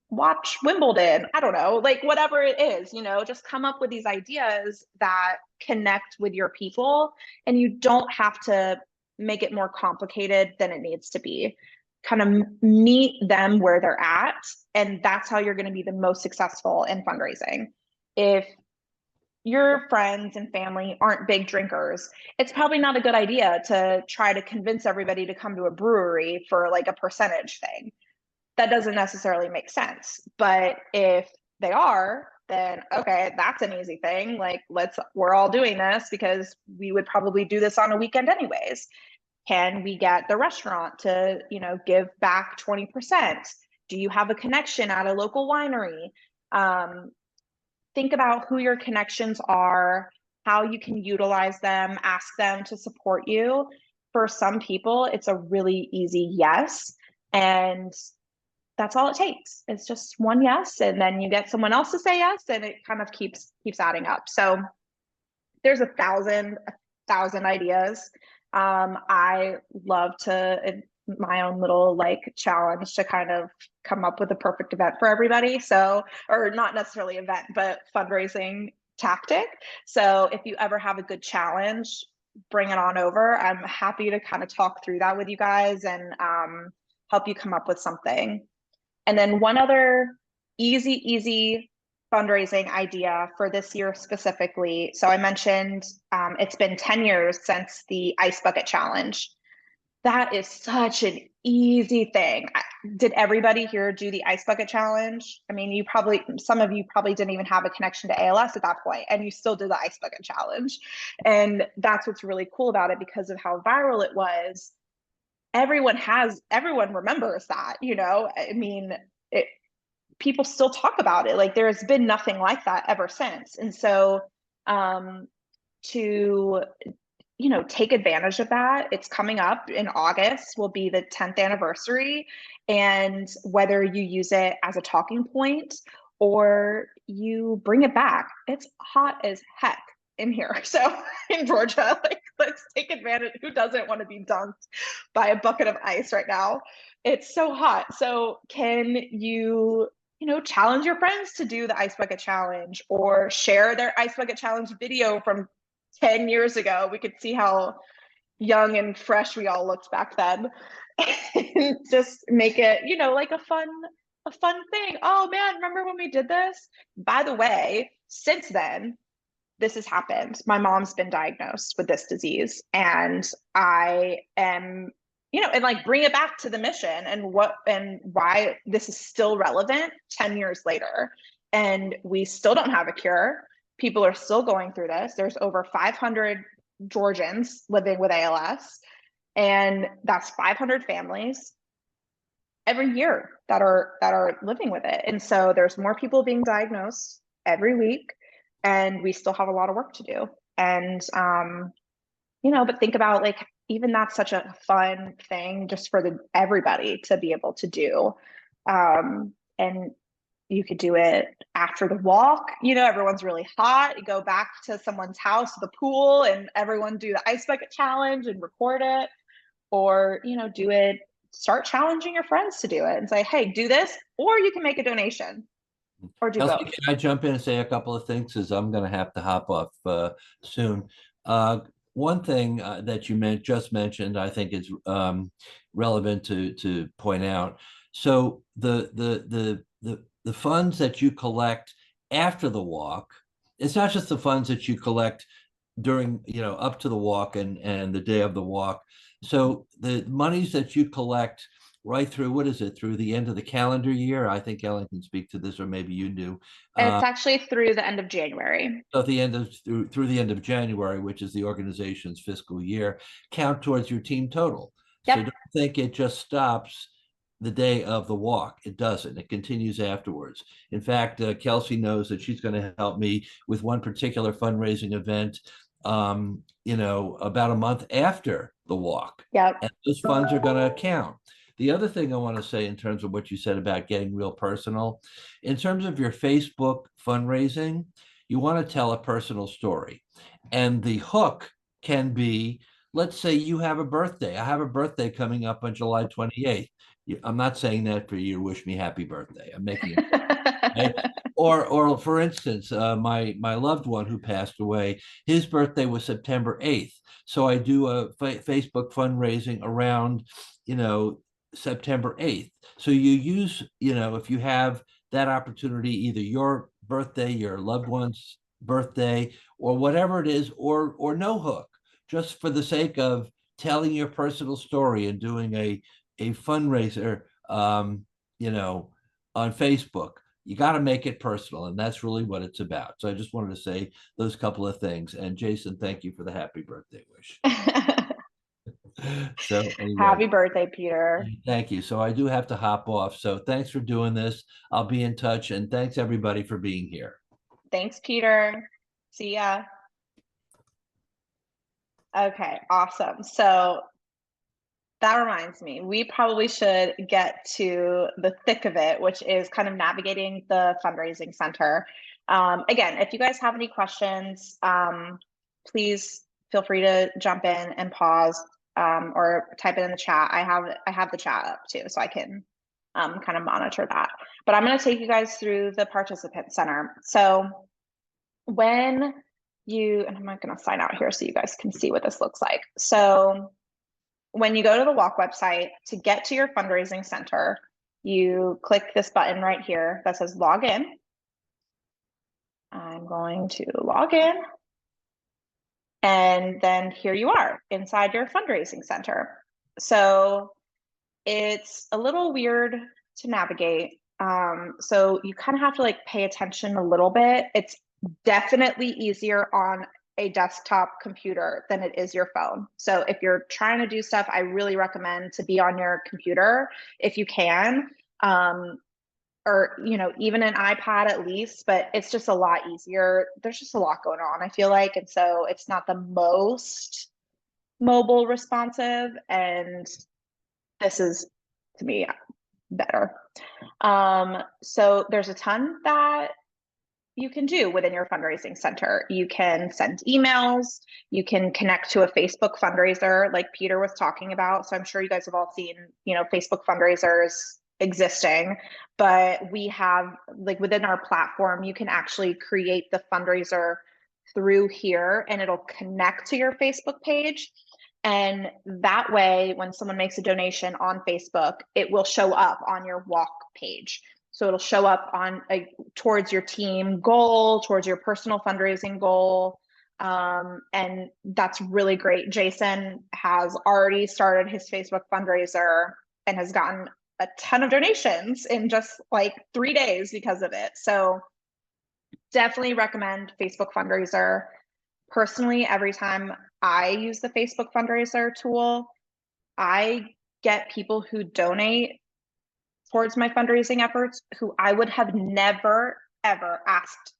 watch Wimbledon. I don't know, like whatever it is, just come up with these ideas that connect with your people, and you don't have to make it more complicated than it needs to be. Kind of meet them where they're at, and that's how you're going to be the most successful in fundraising. If your friends and family aren't big drinkers, it's probably not a good idea to try to convince everybody to come to a brewery for like a percentage thing. That doesn't necessarily make sense. But if they are, then okay, that's an easy thing. Like, we're all doing this because we would probably do this on a weekend anyways. Can we get the restaurant to, give back 20%? Do you have a connection at a local winery? Think about who your connections are, how you can utilize them, ask them to support you. For some people, it's a really easy yes. And that's all it takes. It's just one yes, and then you get someone else to say yes, and it kind of keeps adding up. So there's a thousand ideas. I love my own little like challenge to kind of come up with a perfect event for everybody. So, or not necessarily event, but fundraising tactic. So if you ever have a good challenge, bring it on over. I'm happy to kind of talk through that with you guys and help you come up with something. And then one other easy fundraising idea for this year specifically. So I mentioned it's been 10 years since the Ice Bucket Challenge. That is such an easy thing. Did everybody here do the Ice Bucket Challenge? I mean, some of you probably didn't even have a connection to ALS at that point, and you still did the Ice Bucket Challenge. And that's what's really cool about it, because of how viral it was. Everyone remembers that, I mean, people still talk about it. Like, there's been nothing like that ever since. And so to take advantage of that. It's coming up in August, will be the 10th anniversary. And whether you use it as a talking point or you bring it back, it's hot as heck in here. So in Georgia, like, let's take advantage. Who doesn't want to be dunked by a bucket of ice right now? It's so hot. So can you, challenge your friends to do the ice bucket challenge, or share their ice bucket challenge video from 10 years ago? We could see how young and fresh we all looked back then. And just make it, like a fun thing. Oh man, remember when we did this? By the way, since then, this has happened. My mom's been diagnosed with this disease, and I am, and like bring it back to the mission and why this is still relevant 10 years later. And we still don't have a cure. People are still going through this. There's over 500 Georgians living with ALS, and that's 500 families every year that are living with it. And so there's more people being diagnosed every week, and we still have a lot of work to do. And but think about, like, even that's such a fun thing just for everybody to be able to do. And you could do it after the walk. Everyone's really hot. You go back to someone's house, the pool, and everyone do the ice bucket challenge and record it. Or, do it, start challenging your friends to do it and say, hey, do this, or you can make a donation, or do Kelsey, both. can I jump in and say a couple of things, because I'm going to have to hop off soon. One thing that you just mentioned, I think is relevant to point out. So the funds that you collect after the walk, it's not just the funds that you collect during, up to the walk and the day of the walk. So the monies that you collect right through, what is it, through the end of the calendar year? I think Ellen can speak to this, or maybe you do. It's actually through the end of January. So at the end of through the end of January, which is the organization's fiscal year, count towards your team total. Yep. So don't think it just stops the day of the walk. It doesn't. It continues afterwards. In fact, Kelsey knows that she's going to help me with one particular fundraising event, about a month after the walk. Yep. And those funds are going to count. The other thing I want to say in terms of what you said about getting real personal, in terms of your Facebook fundraising, you want to tell a personal story. And the hook can be, let's say you have a birthday. I have a birthday coming up on July 28th. I'm not saying that for you to wish me happy birthday. I'm making it. Okay? Or for instance, my loved one who passed away, his birthday was September 8th. So I do a Facebook fundraising around, September 8th. So you use, if you have that opportunity, either your birthday, your loved one's birthday, or whatever it is, or no hook, just for the sake of telling your personal story and doing a fundraiser, on Facebook. You got to make it personal, and that's really what it's about. So I just wanted to say those couple of things. And Jason, thank you for the happy birthday wish. So anyway, Happy birthday, Peter. thank you. So I do have to hop off. So thanks for doing this. I'll be in touch, and thanks everybody for being here. Thanks, Peter. See ya. Okay, awesome. So that reminds me, we probably should get to the thick of it, which is kind of navigating the fundraising center. Again, if you guys have any questions, please feel free to jump in and pause, or type it in the chat. I have the chat up too, so I can kind of monitor that. But I'm going to take you guys through the participant center. So when you, and I'm not going to sign out here so you guys can see what this looks like. So when you go to the walk website, to get to your fundraising center, you click this button right here that says log in. I'm going to log in. And then here you are inside your fundraising center. So it's a little weird to navigate. So you kind of have to like pay attention a little bit. It's definitely easier on a desktop computer than it is your phone. So if you're trying to do stuff, I really recommend to be on your computer if you can, or even an iPad at least, but it's just a lot easier. There's just a lot going on, I feel like, and so it's not the most mobile responsive, and this is, to me, better. So there's a ton that you can do within your fundraising center. You can send emails, you can connect to a Facebook fundraiser like Peter was talking about. So I'm sure you guys have all seen, Facebook fundraisers existing, but we have, like, within our platform, you can actually create the fundraiser through here and it'll connect to your Facebook page. And that way, when someone makes a donation on Facebook, it will show up on your walk page. So it'll show up on towards your team goal, towards your personal fundraising goal. And that's really great. Jason has already started his Facebook fundraiser and has gotten a ton of donations in just like 3 days because of it. So definitely recommend Facebook fundraiser. Personally, every time I use the Facebook fundraiser tool, I get people who donate towards my fundraising efforts who I would have never, ever asked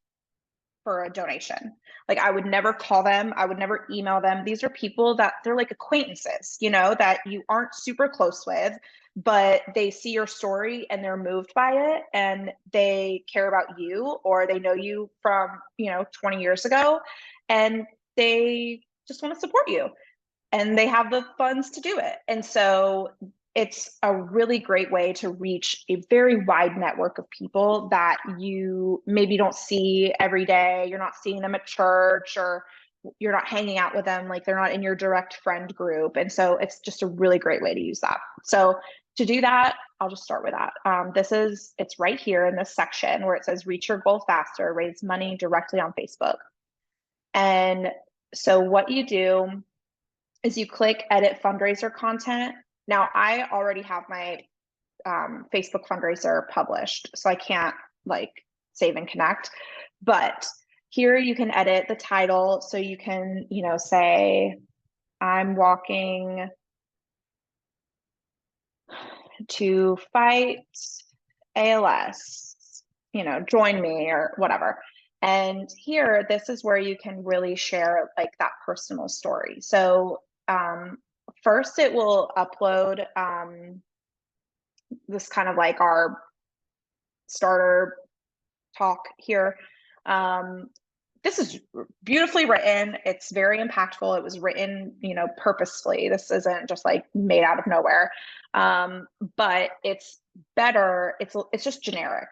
for a donation. Like, I would never call them, I would never email them. These are people that they're like acquaintances, that you aren't super close with, but they see your story and they're moved by it and they care about you, or they know you from, 20 years ago, and they just want to support you and they have the funds to do it. And so it's a really great way to reach a very wide network of people that you maybe don't see every day. You're not seeing them at church, or you're not hanging out with them. Like, they're not in your direct friend group. And so it's just a really great way to use that. So to do that, I'll just start with that. It's right here in this section where it says reach your goal faster, raise money directly on Facebook. And so what you do is you click edit fundraiser content. Now, I already have my Facebook fundraiser published, so I can't save and connect, but here you can edit the title. So you can, say, I'm walking to fight ALS, join me, or whatever. And here, this is where you can really share that personal story. So first, it will upload this kind of like our starter talk here. This is beautifully written. It's very impactful. It was written, purposefully. This isn't just made out of nowhere. But it's better. It's just generic,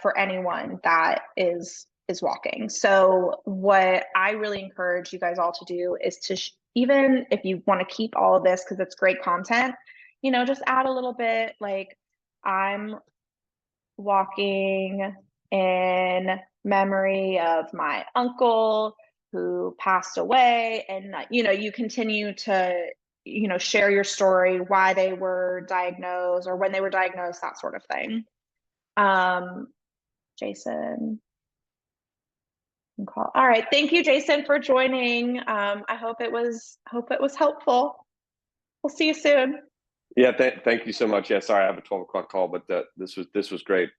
for anyone that is walking. So what I really encourage you guys all to do is to, even if you want to keep all of this, because it's great content, just add a little bit, I'm walking in memory of my uncle who passed away, and you continue to share your story, why they were diagnosed or when they were diagnosed, that sort of thing. Jason, call. All right, thank you, Jason, for joining. I hope it was helpful. We'll see you soon. Yeah, thank you so much. Yeah, sorry, I have a 12 o'clock call, but this was great.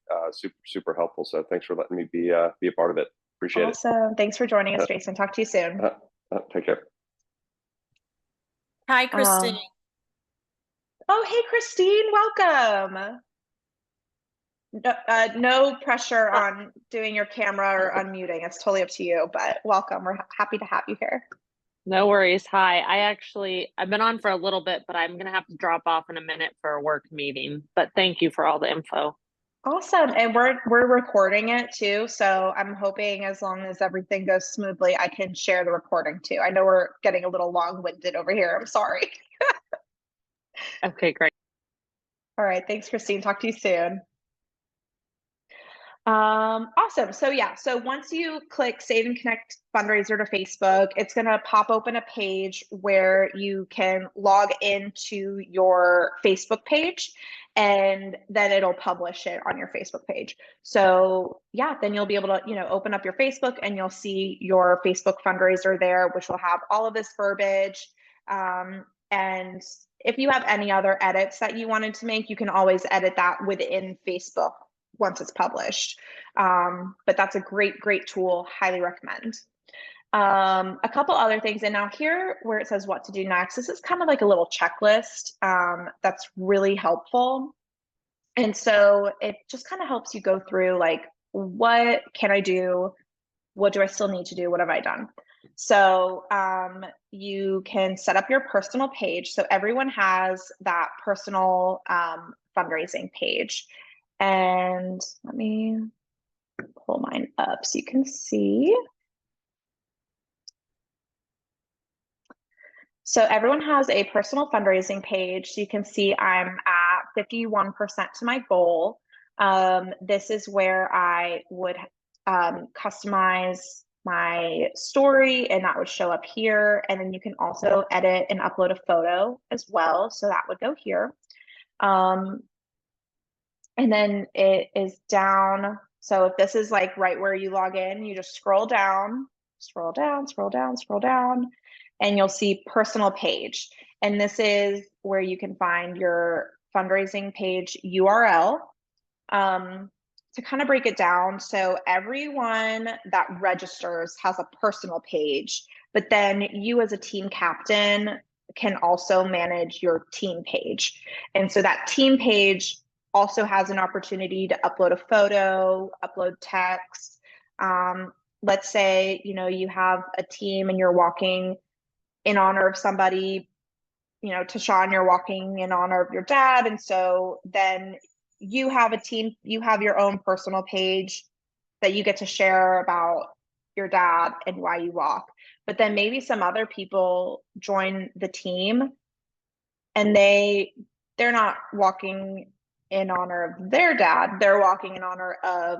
Super helpful. So thanks for letting me be a part of it. Appreciate it. Awesome. Thanks for joining us, Jason. Talk to you soon. Take care. Hi, Christine. Oh, hey, Christine. Welcome. No pressure on doing your camera or unmuting. It's totally up to you, but welcome. We're happy to have you here. No worries. Hi. I've been on for a little bit, but I'm going to have to drop off in a minute for a work meeting, but thank you for all the info. Awesome. And we're recording it too. So I'm hoping, as long as everything goes smoothly, I can share the recording too. I know we're getting a little long-winded over here. I'm sorry. Okay, great. All right. Thanks, Christine. Talk to you soon. Awesome. So yeah, so once you click Save and Connect Fundraiser to Facebook, it's going to pop open a page where you can log into your Facebook page, and then it'll publish it on your Facebook page. So yeah, then you'll be able to, open up your Facebook and you'll see your Facebook fundraiser there, which will have all of this verbiage. And if you have any other edits that you wanted to make, you can always edit that within Facebook once it's published. But that's a great tool. Highly recommend. A couple other things, and now here where it says what to do next, this is kind of like a little checklist that's really helpful. And so it just kind of helps you go through like, what can I do? What do I still need to do? What have I done? So you can set up your personal page. So everyone has that personal fundraising page. And let me pull mine up so you can see. So everyone has a personal fundraising page. So you can see I'm at 51% to my goal. This is where I would customize my story, and that would show up here. And then you can also edit and upload a photo as well. So that would go here. And then it is down. So if this is like right where you log in, you just scroll down, scroll down, scroll down, scroll down, and you'll see personal page. And this is where you can find your fundraising page URL. To kind of break it down, so everyone that registers has a personal page, but then you as a team captain can also manage your team page. And so that team page also has an opportunity to upload a photo, upload text. Let's say, you know, you have a team and you're walking in honor of somebody, you know, Tashawn, you're walking in honor of your dad. And so then you have a team, you have your own personal page that you get to share about your dad and why you walk. But then maybe some other people join the team and they're not walking in honor of their dad, they're walking in honor of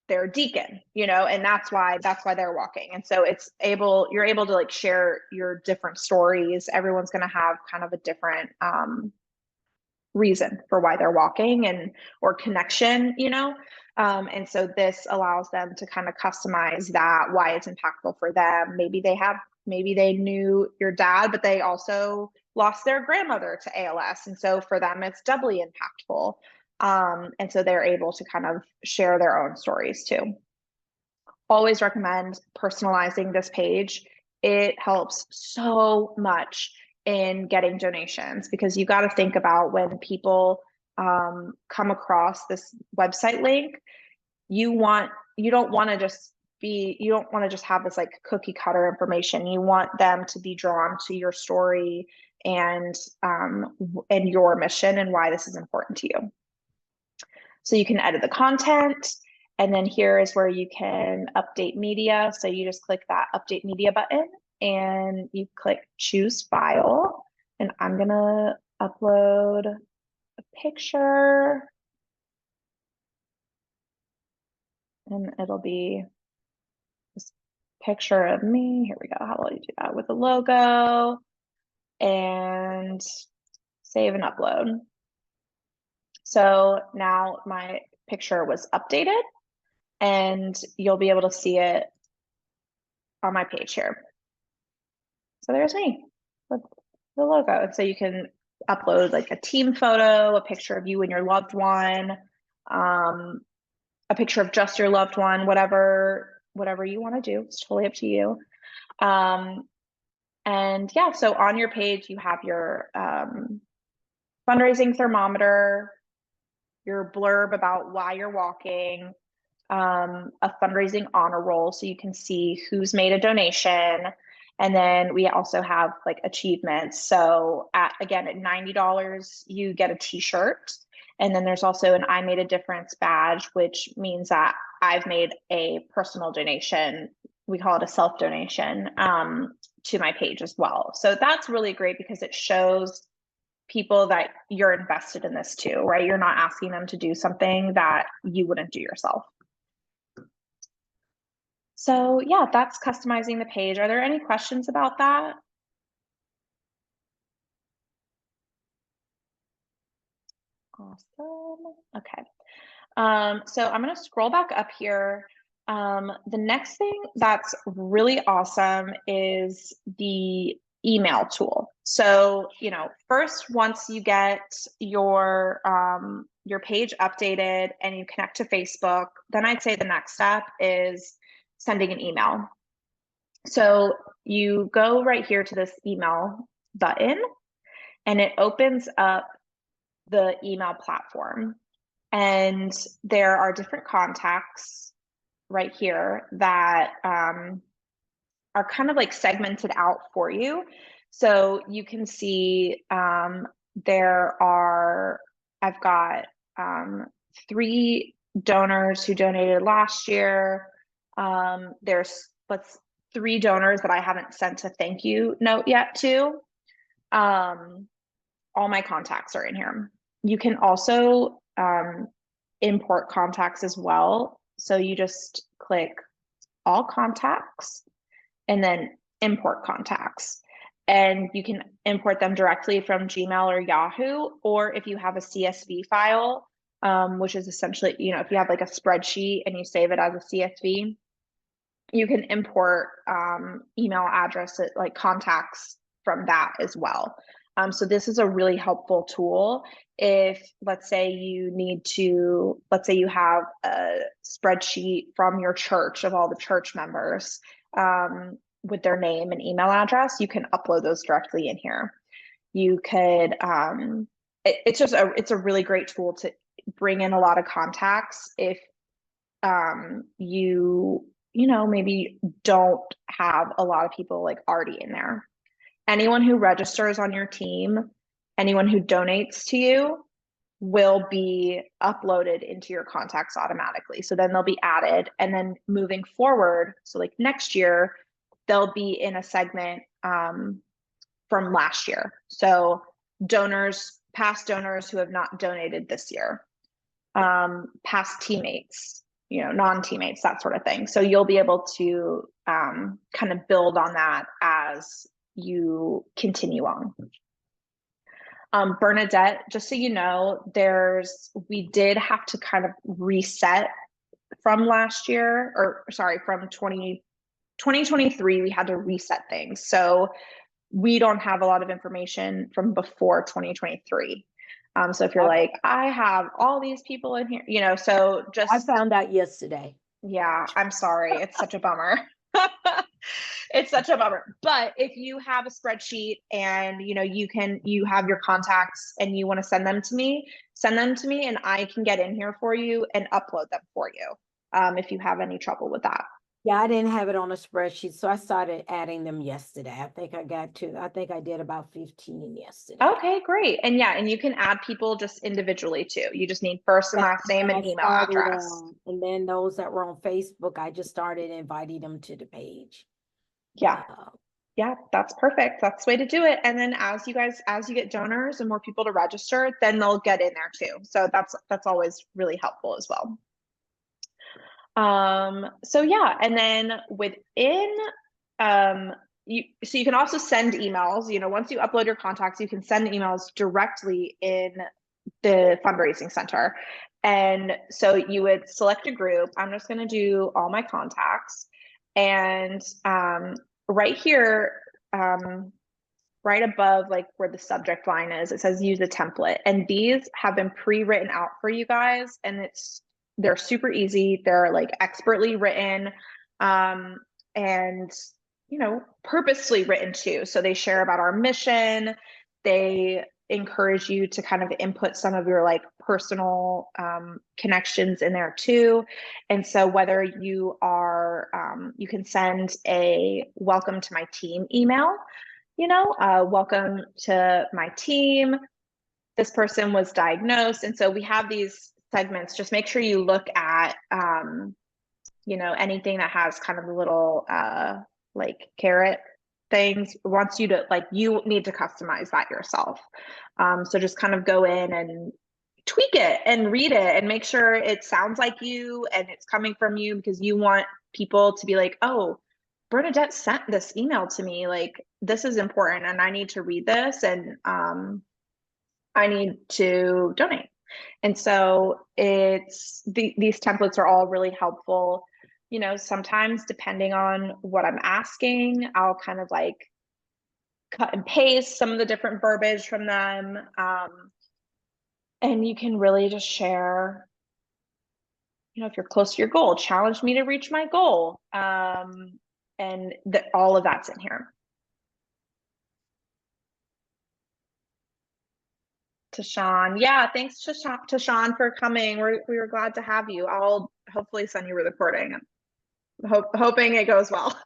their deacon, you know, and that's why they're walking. And so you're able to like share your different stories. Everyone's going to have kind of a different reason for why they're walking or connection, you know. And so this allows them to kind of customize that, why it's impactful for them. Maybe they knew your dad, but they also lost their grandmother to ALS. And so for them, it's doubly impactful. And so they're able to kind of share their own stories too. Always recommend personalizing this page. It helps so much in getting donations, because you got to think about when people come across this website link, you don't want to just have this like cookie cutter information. You want them to be drawn to your story and your mission and why this is important to you. So you can edit the content. And then here is where you can update media. So you just click that update media button and you click choose file. And I'm gonna upload a picture. And it'll be this picture of me. Here we go. How will you do that with a logo? And save and upload. So now my picture was updated, and you'll be able to see it on my page here. So there's me with the logo. And so you can upload like a team photo, a picture of you and your loved one, a picture of just your loved one, whatever you want to do. It's totally up to you. And yeah, so on your page, you have your fundraising thermometer, your blurb about why you're walking, a fundraising honor roll so you can see who's made a donation. And then we also have like achievements. So at $90, you get a t-shirt. And then there's also an I Made a Difference badge, which means that I've made a personal donation. We call it a self-donation to my page as well. So that's really great because it shows people that you're invested in this too, right? You're not asking them to do something that you wouldn't do yourself. So yeah, that's customizing the page. Are there any questions about that? Awesome. Okay. So I'm going to scroll back up here. The next thing that's really awesome is the email tool. So, you know, first, once you get your page updated and you connect to Facebook, then I'd say the next step is sending an email. So you go right here to this email button, and it opens up the email platform. And there are different contacts right here that are kind of like segmented out for you. So you can see I've got 3 donors who donated last year. There's 3 donors that I haven't sent a thank you note yet to. All my contacts are in here. You can also import contacts as well. So you just click all contacts and then import contacts. And you can import them directly from Gmail or Yahoo, or if you have a CSV file, which is essentially, if you have like a spreadsheet and you save it as a CSV, you can import email addresses, like contacts from that as well. So this is a really helpful tool if, let's say you have a spreadsheet from your church of all the church members with their name and email address, you can upload those directly in here. You could, it's a really great tool to bring in a lot of contacts if maybe don't have a lot of people like already in there. Anyone who registers on your team, anyone who donates to you will be uploaded into your contacts automatically. So then they'll be added, and then moving forward, so like next year, they'll be in a segment from last year. So past donors who have not donated this year, past teammates, non-teammates, that sort of thing. So you'll be able to kind of build on that as you continue on. Bernadette, just so you know, we did have to kind of reset from last year, or sorry, from 2023, we had to reset things. So we don't have a lot of information from before 2023. So if you're like, I have all these people in here, so just. I found out yesterday. Yeah, I'm sorry. It's such a bummer. It's such a bummer. But if you have a spreadsheet and you have your contacts and you want to send them to me and I can get in here for you and upload them for you. If you have any trouble with that. Yeah, I didn't have it on a spreadsheet, so I started adding them yesterday. I think I did about 15 yesterday. Okay, great. And yeah, and you can add people just individually too. You just need first and last name and email address. And then those that were on Facebook, I just started inviting them to the page. Yeah. Yeah, that's perfect. That's the way to do it. And then as you get donors and more people to register, then they'll get in there too. So that's always really helpful as well. So yeah, and then within, you can also send emails, once you upload your contacts, you can send emails directly in the Fundraising Center. And so you would select a group. I'm just going to do all my contacts, and right here, right above like where the subject line is, it says use a template, and these have been pre-written out for you guys, and they're super easy. They're like expertly written, and purposely written too. So they share about our mission. They encourage you to kind of input some of your like personal connections in there too. And so whether you are, you can send a welcome to my team email, welcome to my team. This person was diagnosed. And so we have these segments. Just make sure you look at, anything that has kind of a little like carrot things, wants you to you need to customize that yourself. So just kind of go in and tweak it and read it and make sure it sounds like you and it's coming from you, because you want people to be like, oh, Bernadette sent this email to me, like this is important and I need to read this, and I need to donate. And so these templates are all really helpful. Sometimes depending on what I'm asking, I'll kind of like cut and paste some of the different verbiage from them. And you can really just share, if you're close to your goal, challenge me to reach my goal. and all of that's in here. Tashawn, yeah, thanks Tashawn for coming. We were glad to have you. I'll hopefully send you a recording. Hoping it goes well.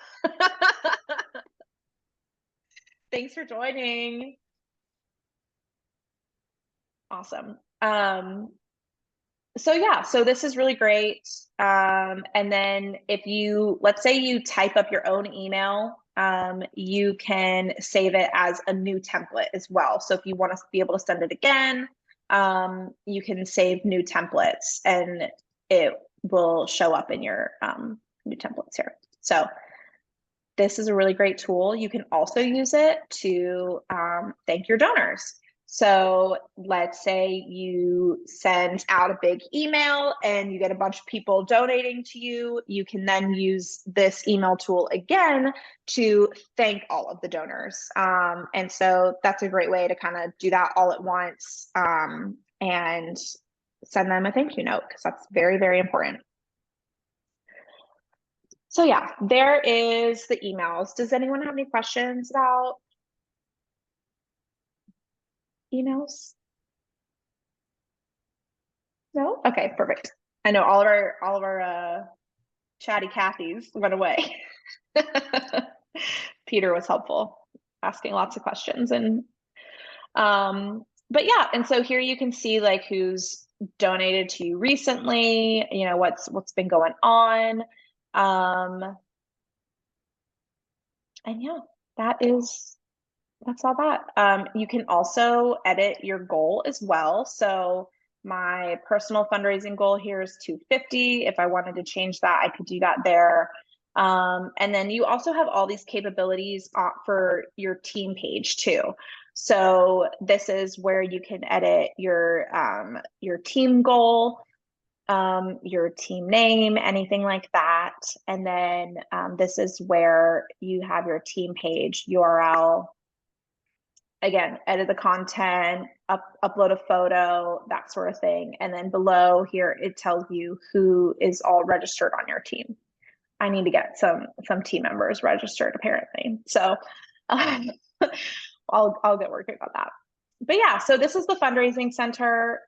Thanks for joining. Awesome. So yeah, so this is really great. And then if you, let's say you type up your own email, you can save it as a new template as well. So if you want to be able to send it again, you can save new templates and it will show up in your new templates here. So this is a really great tool. You can also use it to thank your donors. So let's say you send out a big email and you get a bunch of people donating to you. You can then use this email tool again to thank all of the donors. And so that's a great way to kind of do that all at once and send them a thank you note, because that's very, very important. So yeah, there is the emails. Does anyone have any questions about emails? No? Okay, perfect. I know all of our chatty Cathys went away. Peter was helpful, asking lots of questions. And but yeah, and so here you can see like who's donated to you recently, you know, what's been going on. And yeah, that's all that. You can also edit your goal as well. So my personal fundraising goal here is 250. If I wanted to change that, I could do that there. And then you also have all these capabilities for your team page too. So this is where you can edit your team goal, your team name, anything like that. And then this is where you have your team page URL. Again, edit the content, upload a photo, that sort of thing. And then below here, it tells you who is all registered on your team. I need to get some team members registered apparently. So I'll get working on that. But yeah, so this is the Fundraising Center.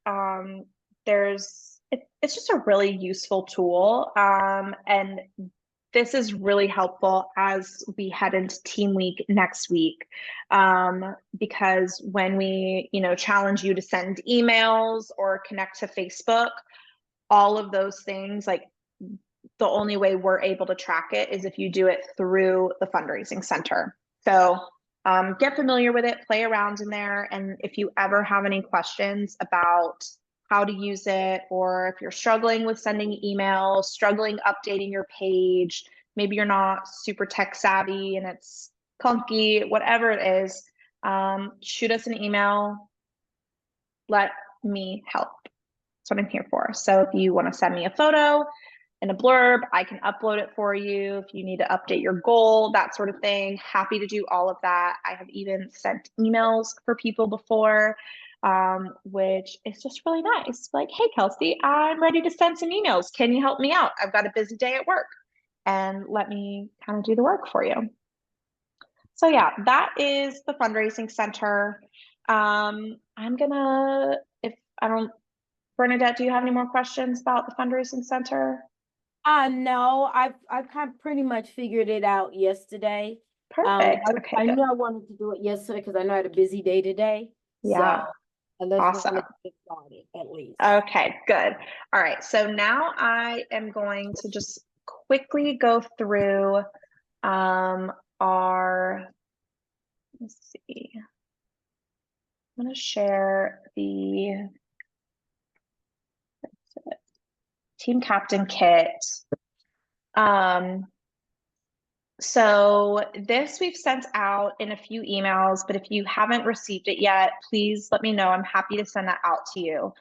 It's just a really useful tool. And this is really helpful as we head into Team Week next week, because when we, challenge you to send emails or connect to Facebook, all of those things, like the only way we're able to track it is if you do it through the Fundraising Center. So get familiar with it, play around in there, and if you ever have any questions about how to use it, or if you're struggling with sending emails, struggling updating your page, maybe you're not super tech savvy and it's clunky, whatever it is, shoot us an email. Let me help. That's what I'm here for. So if you want to send me a photo and a blurb, I can upload it for you. If you need to update your goal, that sort of thing, happy to do all of that. I have even sent emails for people before, which is just really nice. Like, hey, Kelsey, I'm ready to send some emails. Can you help me out? I've got a busy day at work, and let me kind of do the work for you. So yeah, that is the Fundraising Center. Bernadette, do you have any more questions about the Fundraising Center? No, I've kind of pretty much figured it out yesterday. Perfect. Okay, I good. knew I wanted to do it yesterday because I know I had a busy day today. Yeah. So I just Awesome. wanted to get started at least. Okay, good. All right. So now I am going to just quickly go through let's see. I'm going to share the Team Captain Kit. So this we've sent out in a few emails, but if you haven't received it yet, please let me know. I'm happy to send that out to you.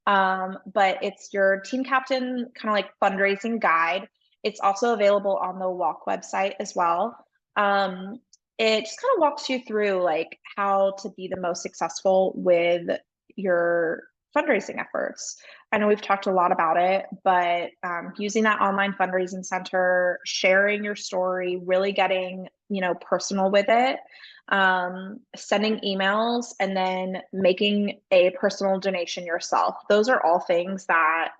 But it's your Team Captain kind of like fundraising guide. It's also available on the Walk website as well. It just kind of walks you through like how to be the most successful with your fundraising efforts. I know we've talked a lot about it, but using that online fundraising center, sharing your story, really getting, personal with it, sending emails, and then making a personal donation yourself. Those are all things that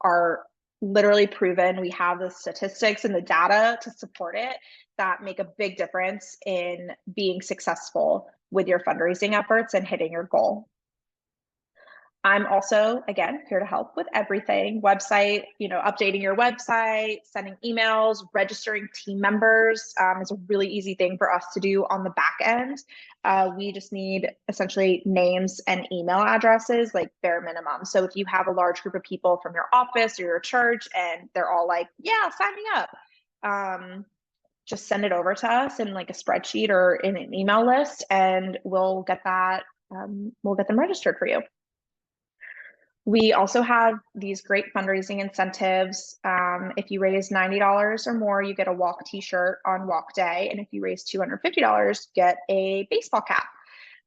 are literally proven. We have the statistics and the data to support it that make a big difference in being successful with your fundraising efforts and hitting your goal. I'm also, again, here to help with everything. Website, updating your website, sending emails, registering team members is a really easy thing for us to do on the back end. We just need essentially names and email addresses, like bare minimum. So if you have a large group of people from your office or your church and they're all like, yeah, sign me up, just send it over to us in like a spreadsheet or in an email list, and we'll get that, we'll get them registered for you. We also have these great fundraising incentives. If you raise $90 or more, you get a walk t-shirt on walk day. And if you raise $250, get a baseball cap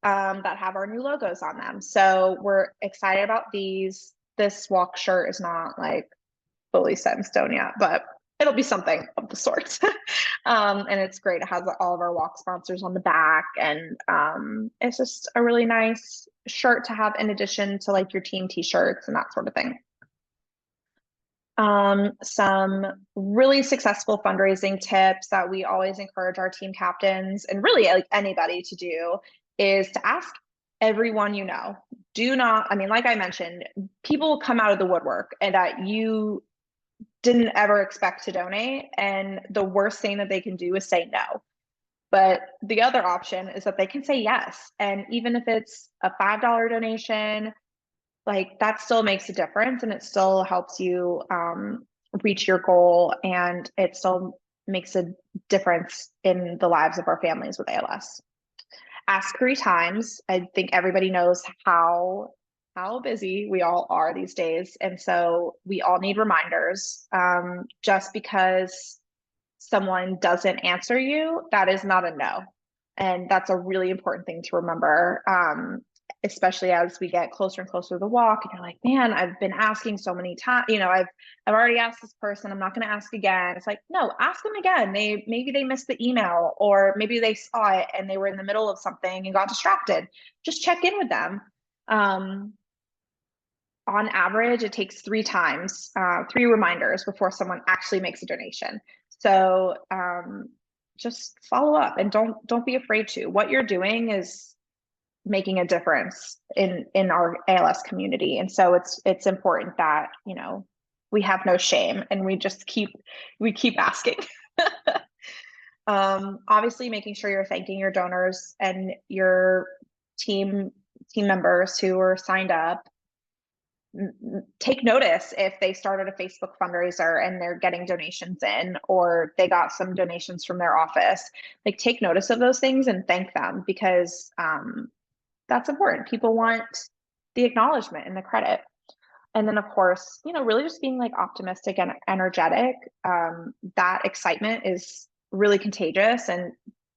that have our new logos on them. So we're excited about these. This walk shirt is not like fully set in stone yet, but it'll be something of the sort. And it's great. It has all of our walk sponsors on the back, and it's just a really nice shirt to have in addition to like your team t-shirts and that sort of thing. Some really successful fundraising tips that we always encourage our team captains and really like anybody to do is to ask everyone you know. Do not, like I mentioned, people come out of the woodwork and that you didn't ever expect to donate, and the worst thing that they can do is say no. But the other option is that they can say yes, and even if it's a $5 donation, like that still makes a difference, and it still helps you reach your goal, and it still makes a difference in the lives of our families with ALS. Ask 3 times. I think everybody knows how busy we all are these days. And so we all need reminders. Just because someone doesn't answer you, that is not a no. And that's a really important thing to remember, especially as we get closer and closer to the walk. And you're like, man, I've been asking so many times, I've already asked this person, I'm not going to ask again. It's like, no, ask them again. Maybe they missed the email, or maybe they saw it and they were in the middle of something and got distracted. Just check in with them. On average, it takes 3 times, 3 reminders before someone actually makes a donation. So just follow up, and don't be afraid to. What you're doing is making a difference in our ALS community, and so it's important that we have no shame and we keep asking. Obviously, making sure you're thanking your donors and your team members who are signed up. Take notice if they started a Facebook fundraiser and they're getting donations in, or they got some donations from their office. Like, take notice of those things and thank them, because that's important. People want the acknowledgement and the credit. And then of course, really just being like optimistic and energetic. That excitement is really contagious. And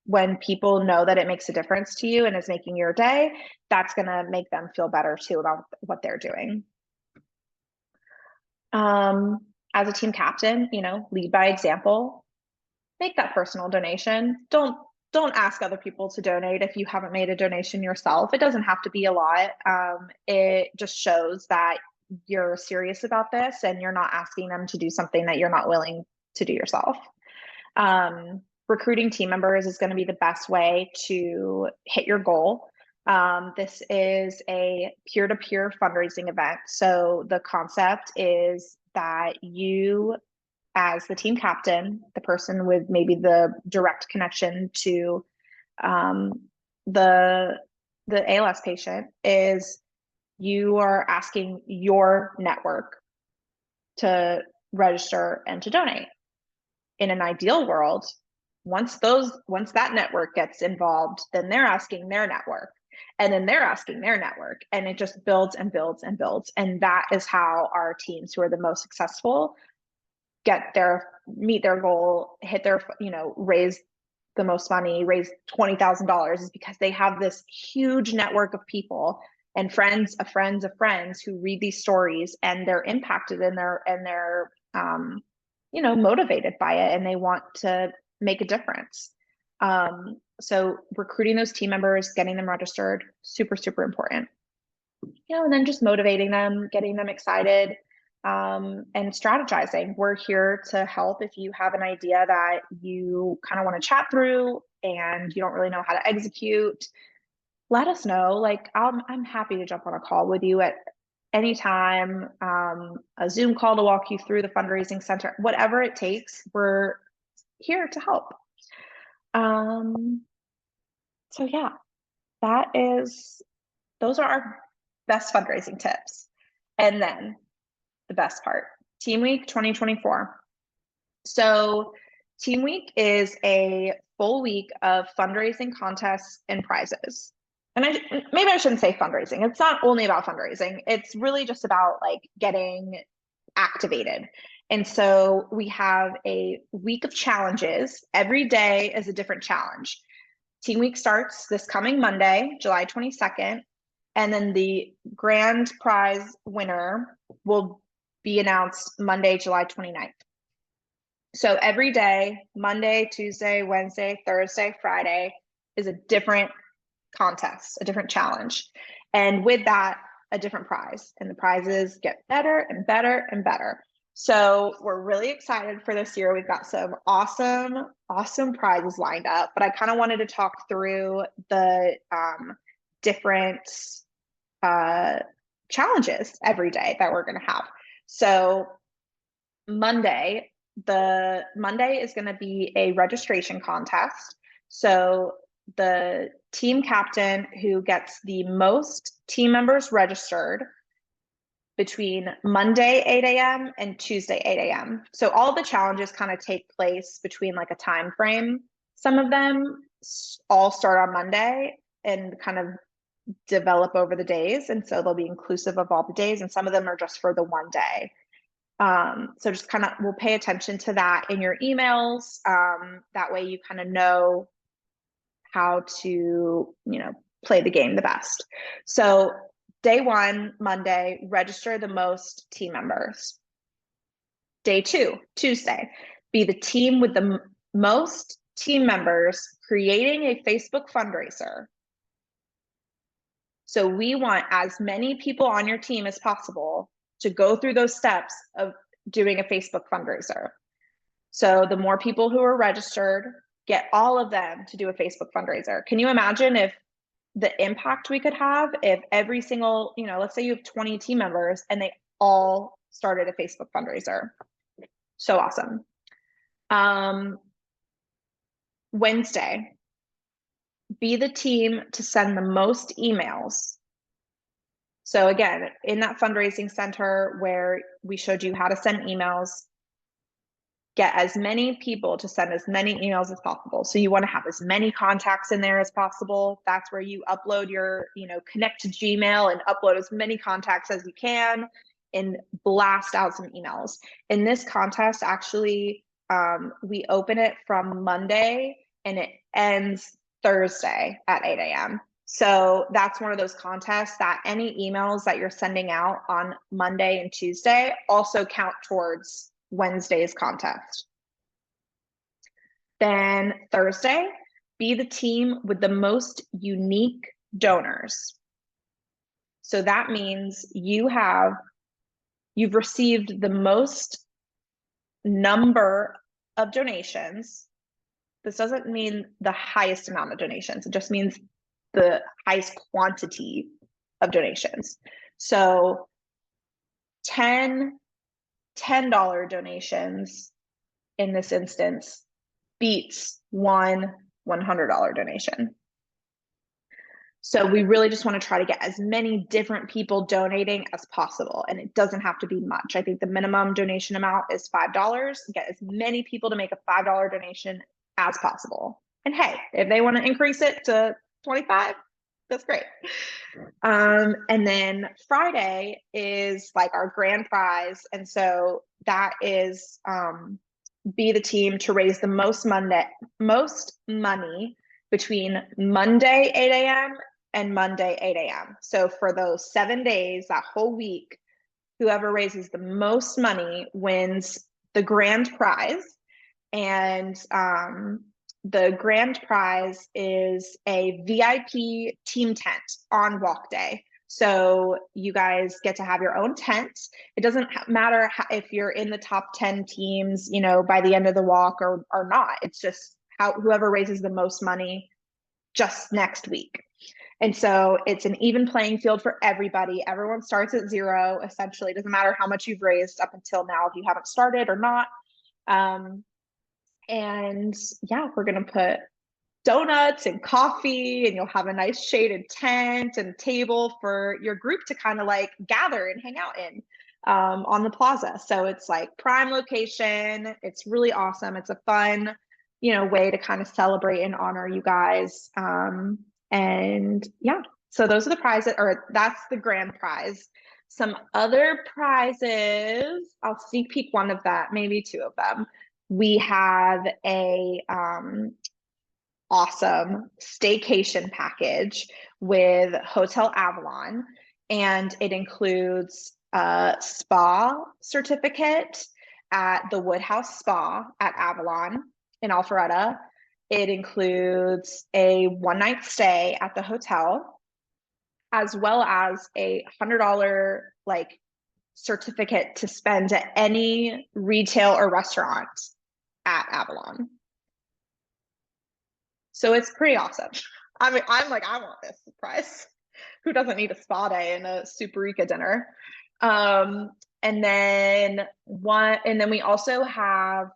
when people know that it makes a difference to you and is making your day, that's going to make them feel better too about what they're doing. As a team captain, lead by example. Make that personal donation. Don't ask other people to donate if you haven't made a donation yourself. It doesn't have to be a lot. It just shows that you're serious about this and you're not asking them to do something that you're not willing to do yourself. Recruiting team members is going to be the best way to hit your goal. This is a peer-to-peer fundraising event. So the concept is that you, as the team captain, the person with maybe the direct connection to the ALS patient, is you are asking your network to register and to donate. In an ideal world, once that network gets involved, then they're asking their network, and then they're asking their network, and it just builds and builds and builds. And that is how our teams who are the most successful meet their goal, hit their, raise the most money, raise $20,000, is because they have this huge network of people, and friends of friends of friends who read these stories and they're impacted and they're you know, motivated by it and they want to make a difference. So recruiting those team members, getting them registered, super, super important. You know, and then just motivating them, getting them excited, and strategizing. We're here to help if you have an idea that you kind of want to chat through and you don't really know how to execute. Let us know. Like I'm happy to jump on a call with you at any time, a Zoom call to walk you through the fundraising center, whatever it takes, we're here to help. So yeah, those are our best fundraising tips. And then the best part, Team Week 2024. So Team Week is a full week of fundraising contests and prizes. And maybe I shouldn't say fundraising. It's not only about fundraising. It's really just about like getting activated. And so we have a week of challenges. Every day is a different challenge. Team Week starts this coming Monday, July 22nd. And then the grand prize winner will be announced Monday, July 29th. So every day, Monday, Tuesday, Wednesday, Thursday, Friday, is a different contest, a different challenge. And with that, a different prize. And the prizes get better and better and better. So we're really excited for this year. We've got some awesome, awesome prizes lined up. But I kind of wanted to talk through the different challenges every day that we're going to have. So Monday is going to be a registration contest. So the team captain who gets the most team members registered between Monday 8 a.m. and Tuesday 8 a.m. So all the challenges kind of take place between like a time frame. Some of them all start on Monday and kind of develop over the days, and so they'll be inclusive of all the days, and some of them are just for the one day. So just kind of, we'll pay attention to that in your emails. That way you kind of know how to, you know, play the game the best. So day one, Monday, register the most team members. Day two, Tuesday, be the team with the most team members creating a Facebook fundraiser. So we want as many people on your team as possible to go through those steps of doing a Facebook fundraiser. So the more people who are registered, get all of them to do a Facebook fundraiser. Can you imagine if the impact we could have if every single, you know, let's say you have 20 team members and they all started a Facebook fundraiser? So awesome. Wednesday, be the team to send the most emails. So again, in that fundraising center where we showed you how to send emails, get as many people to send as many emails as possible. So you want to have as many contacts in there as possible. That's where you upload your, you know, connect to Gmail and upload as many contacts as you can and blast out some emails. In this contest, actually, we open it from Monday and it ends Thursday at 8 a.m. So that's one of those contests that any emails that you're sending out on Monday and Tuesday also count towards Wednesday's contest. Then Thursday, be the team with the most unique donors. So that means you've received the most number of donations. This doesn't mean the highest amount of donations. It just means the highest quantity of donations. So $10 donations in this instance beats one $100 donation. So we really just want to try to get as many different people donating as possible. And it doesn't have to be much. I think the minimum donation amount is $5. Get as many people to make a $5 donation as possible. And hey, if they want to increase it to 25, that's great. And then Friday is like our grand prize. And so that is be the team to raise the most money between Monday 8 a.m. and Monday, 8 a.m. So for those 7 days, that whole week, whoever raises the most money wins the grand prize. And the grand prize is a VIP team tent on walk day. So you guys get to have your own tent. It doesn't matter if you're in the top 10 teams, you know, by the end of the walk or not. It's just whoever raises the most money just next week. And so it's an even playing field for everybody. Everyone starts at zero, essentially. It doesn't matter how much you've raised up until now, if you haven't started or not. And yeah, we're going to put donuts and coffee, and you'll have a nice shaded tent and table for your group to kind of like gather and hang out in on the plaza. So it's like prime location. It's really awesome. It's a fun, you know, way to kind of celebrate and honor you guys. And yeah, so those are the prizes, or that's the grand prize. Some other prizes, I'll sneak peek one of that, maybe two of them. We have a awesome staycation package with Hotel Avalon, and it includes a spa certificate at the Woodhouse Spa at Avalon in Alpharetta. It includes a one-night stay at the hotel, as well as a $100 like certificate to spend at any retail or restaurant at Avalon. So it's pretty awesome. I mean, I'm like, I want this prize. Who doesn't need a spa day and a Superica dinner? And then we also have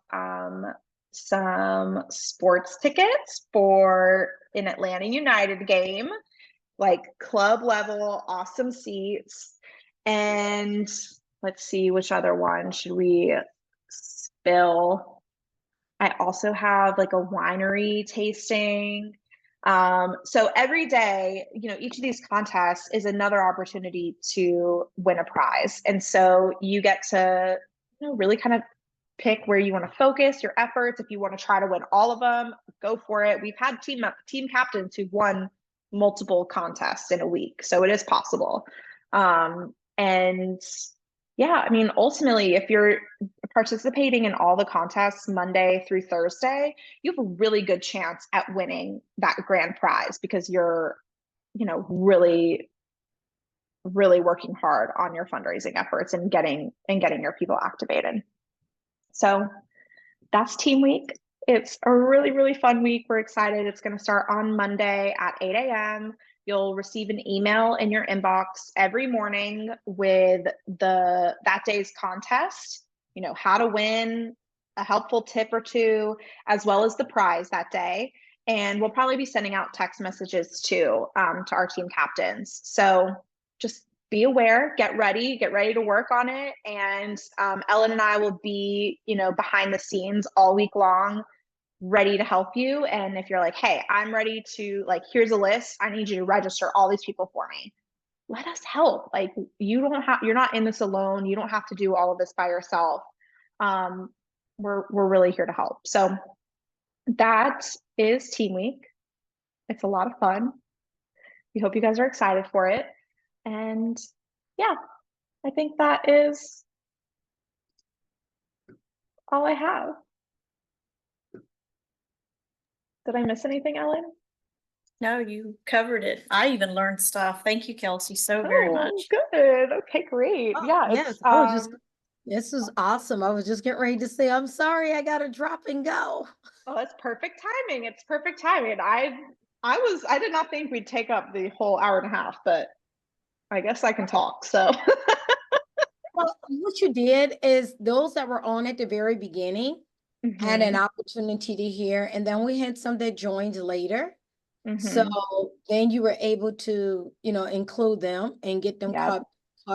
some sports tickets for an Atlanta United game, like club level, awesome seats. And let's see, which other one should we spill? I also have like a winery tasting. So every day, you know, each of these contests is another opportunity to win a prize. And so you get to, you know, really kind of pick where you want to focus your efforts. If you want to try to win all of them, go for it. We've had team captains who've won multiple contests in a week, so it is possible. And yeah, I mean, ultimately, if you're participating in all the contests Monday through Thursday, you have a really good chance at winning that grand prize, because you're, you know, really, really working hard on your fundraising efforts and getting your people activated. So that's Team Week. It's a really, really fun week. We're excited. It's going to start on Monday at 8 a.m. You'll receive an email in your inbox every morning with that day's contest, you know, how to win, a helpful tip or two, as well as the prize that day. And we'll probably be sending out text messages too to our team captains. So just be aware, get ready to work on it. And Ellen and I will be, you know, behind the scenes all week long, ready to help you. And if you're like, hey, I'm ready to, like, here's a list, I need you to register all these people for me, let us help. Like, you're not in this alone. You don't have to do all of this by yourself. We're really here to help. So that is Team Week. It's a lot of fun. We hope you guys are excited for it. And yeah, I think that is all I have. Did I miss anything, Ellen? No, you covered it. I even learned stuff. Thank you, Kelsey, so very much. Good. Okay, great. Oh, Yeah, yes, I was just, this is awesome. I was just getting ready to say, I'm sorry, I got to drop and go. oh, that's perfect timing. It's perfect timing. I did not think we'd take up the whole hour and a half, but I guess I can talk. So Well, what you did is those that were on at the very beginning had an opportunity to hear, and then we had some that joined later. So then you were able to, you know, include them and get them caught